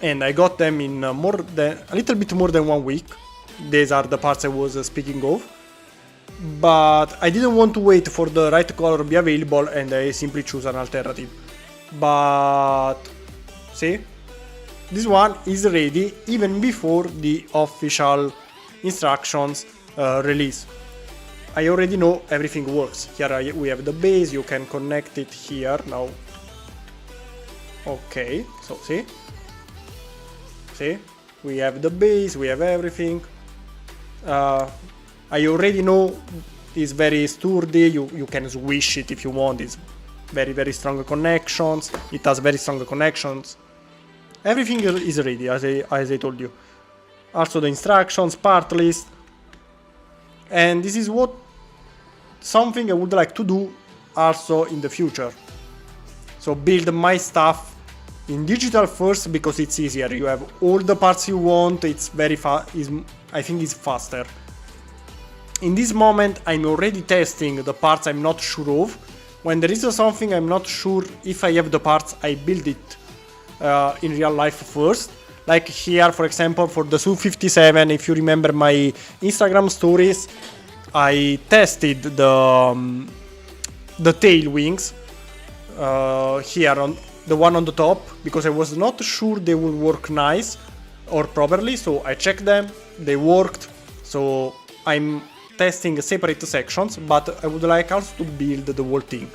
Speaker 2: And I got them in a little bit more than 1 week. These are the parts I was speaking of. But I didn't want to wait for the right color to be available, and I simply choose an alternative. But see, this one is ready even before the official instructions release. I already know everything works. Here we have the base, you can connect it here now. Okay, so see, we have the base, we have everything. I already know it's very sturdy, you can swish it if you want, it's very strong connections, it has very strong connections. Everything is ready, as I told you. Also the instructions, part list. And this is something I would like to do also in the future. So build my stuff in digital first because it's easier. You have all the parts you want, it's very fast, I think it's faster. In this moment I'm already testing the parts I'm not sure of. When there is something I'm not sure if I have the parts, I build it in real life first. Like here, for example, for the Su-57, if you remember my Instagram stories, I tested the tail wings here on the one on the top because I was not sure they would work nice or properly, so I checked them, they worked, so I'm testing separate sections, but I would like also to build the whole thing.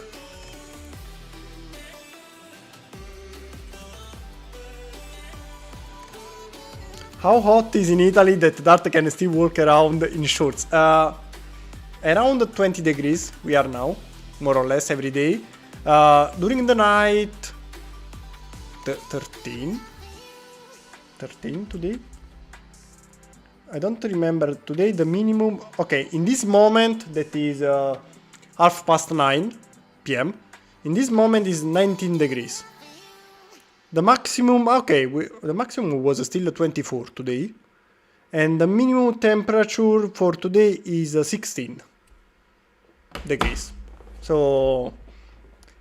Speaker 2: How hot is in Italy that Dart can still walk around in shorts? Around 20 degrees we are now, more or less every day. During the night, 13 today. I don't remember today the minimum. Okay, in this moment that is 9:30 p.m. In this moment is 19 degrees. The maximum, okay, the maximum was still 24 today, and the minimum temperature for today is 16 degrees. So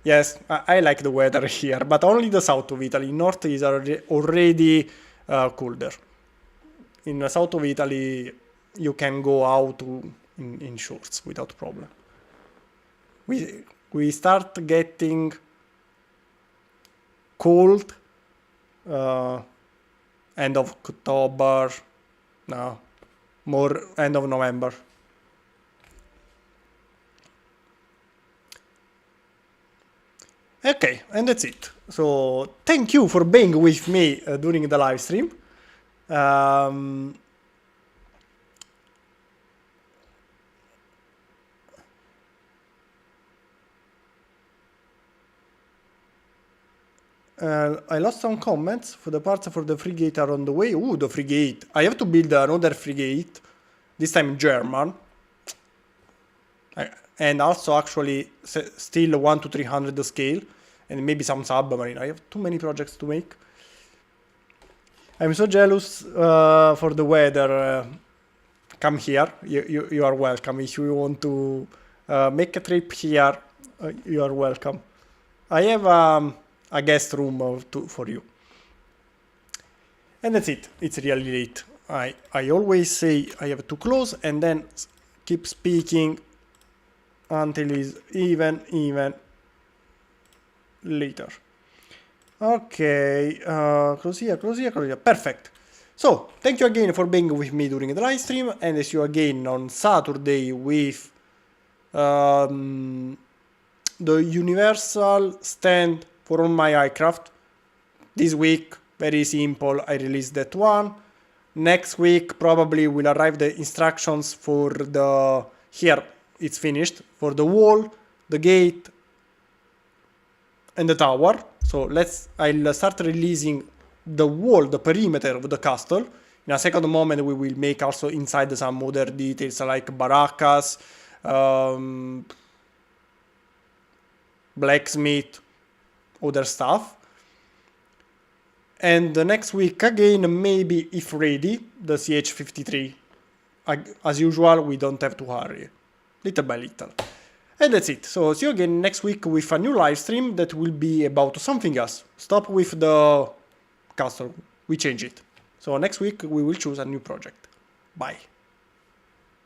Speaker 2: yes, I like the weather here, but only the south of Italy. North is already colder. In the south of Italy, you can go out in shorts without problem. We start getting cold end of October, no, more end of November. Okay, and that's it. So thank you for being with me during the live stream. I lost some comments. For the parts for the frigate are on the way. Ooh, the frigate. I have to build another frigate. This time German. And also actually still 1 to 300 scale. And maybe some submarine. I have too many projects to make. I'm so jealous for the weather. Come here. You are welcome. If you want to make a trip here, you are welcome. I have a guest room for you. And that's it. It's really late. I always say I have to close and then keep speaking until it's even later. Okay, close here. Perfect. So, thank you again for being with me during the live stream, and see you again on Saturday with the universal stand for all my aircraft. This week, very simple, I released that one. Next week, probably will arrive the instructions for the... Here, it's finished. For the wall, the gate, and the tower. So I'll start releasing the wall, the perimeter of the castle. In a second moment, we will make also inside some other details like barracas, blacksmith, other stuff. And the next week again, maybe if ready, the CH-53. As usual, we don't have to hurry, little by little. And that's it. So see you again next week with a new live stream that will be about something else. Stop with the castle. We change it. So next week we will choose a new project. Bye.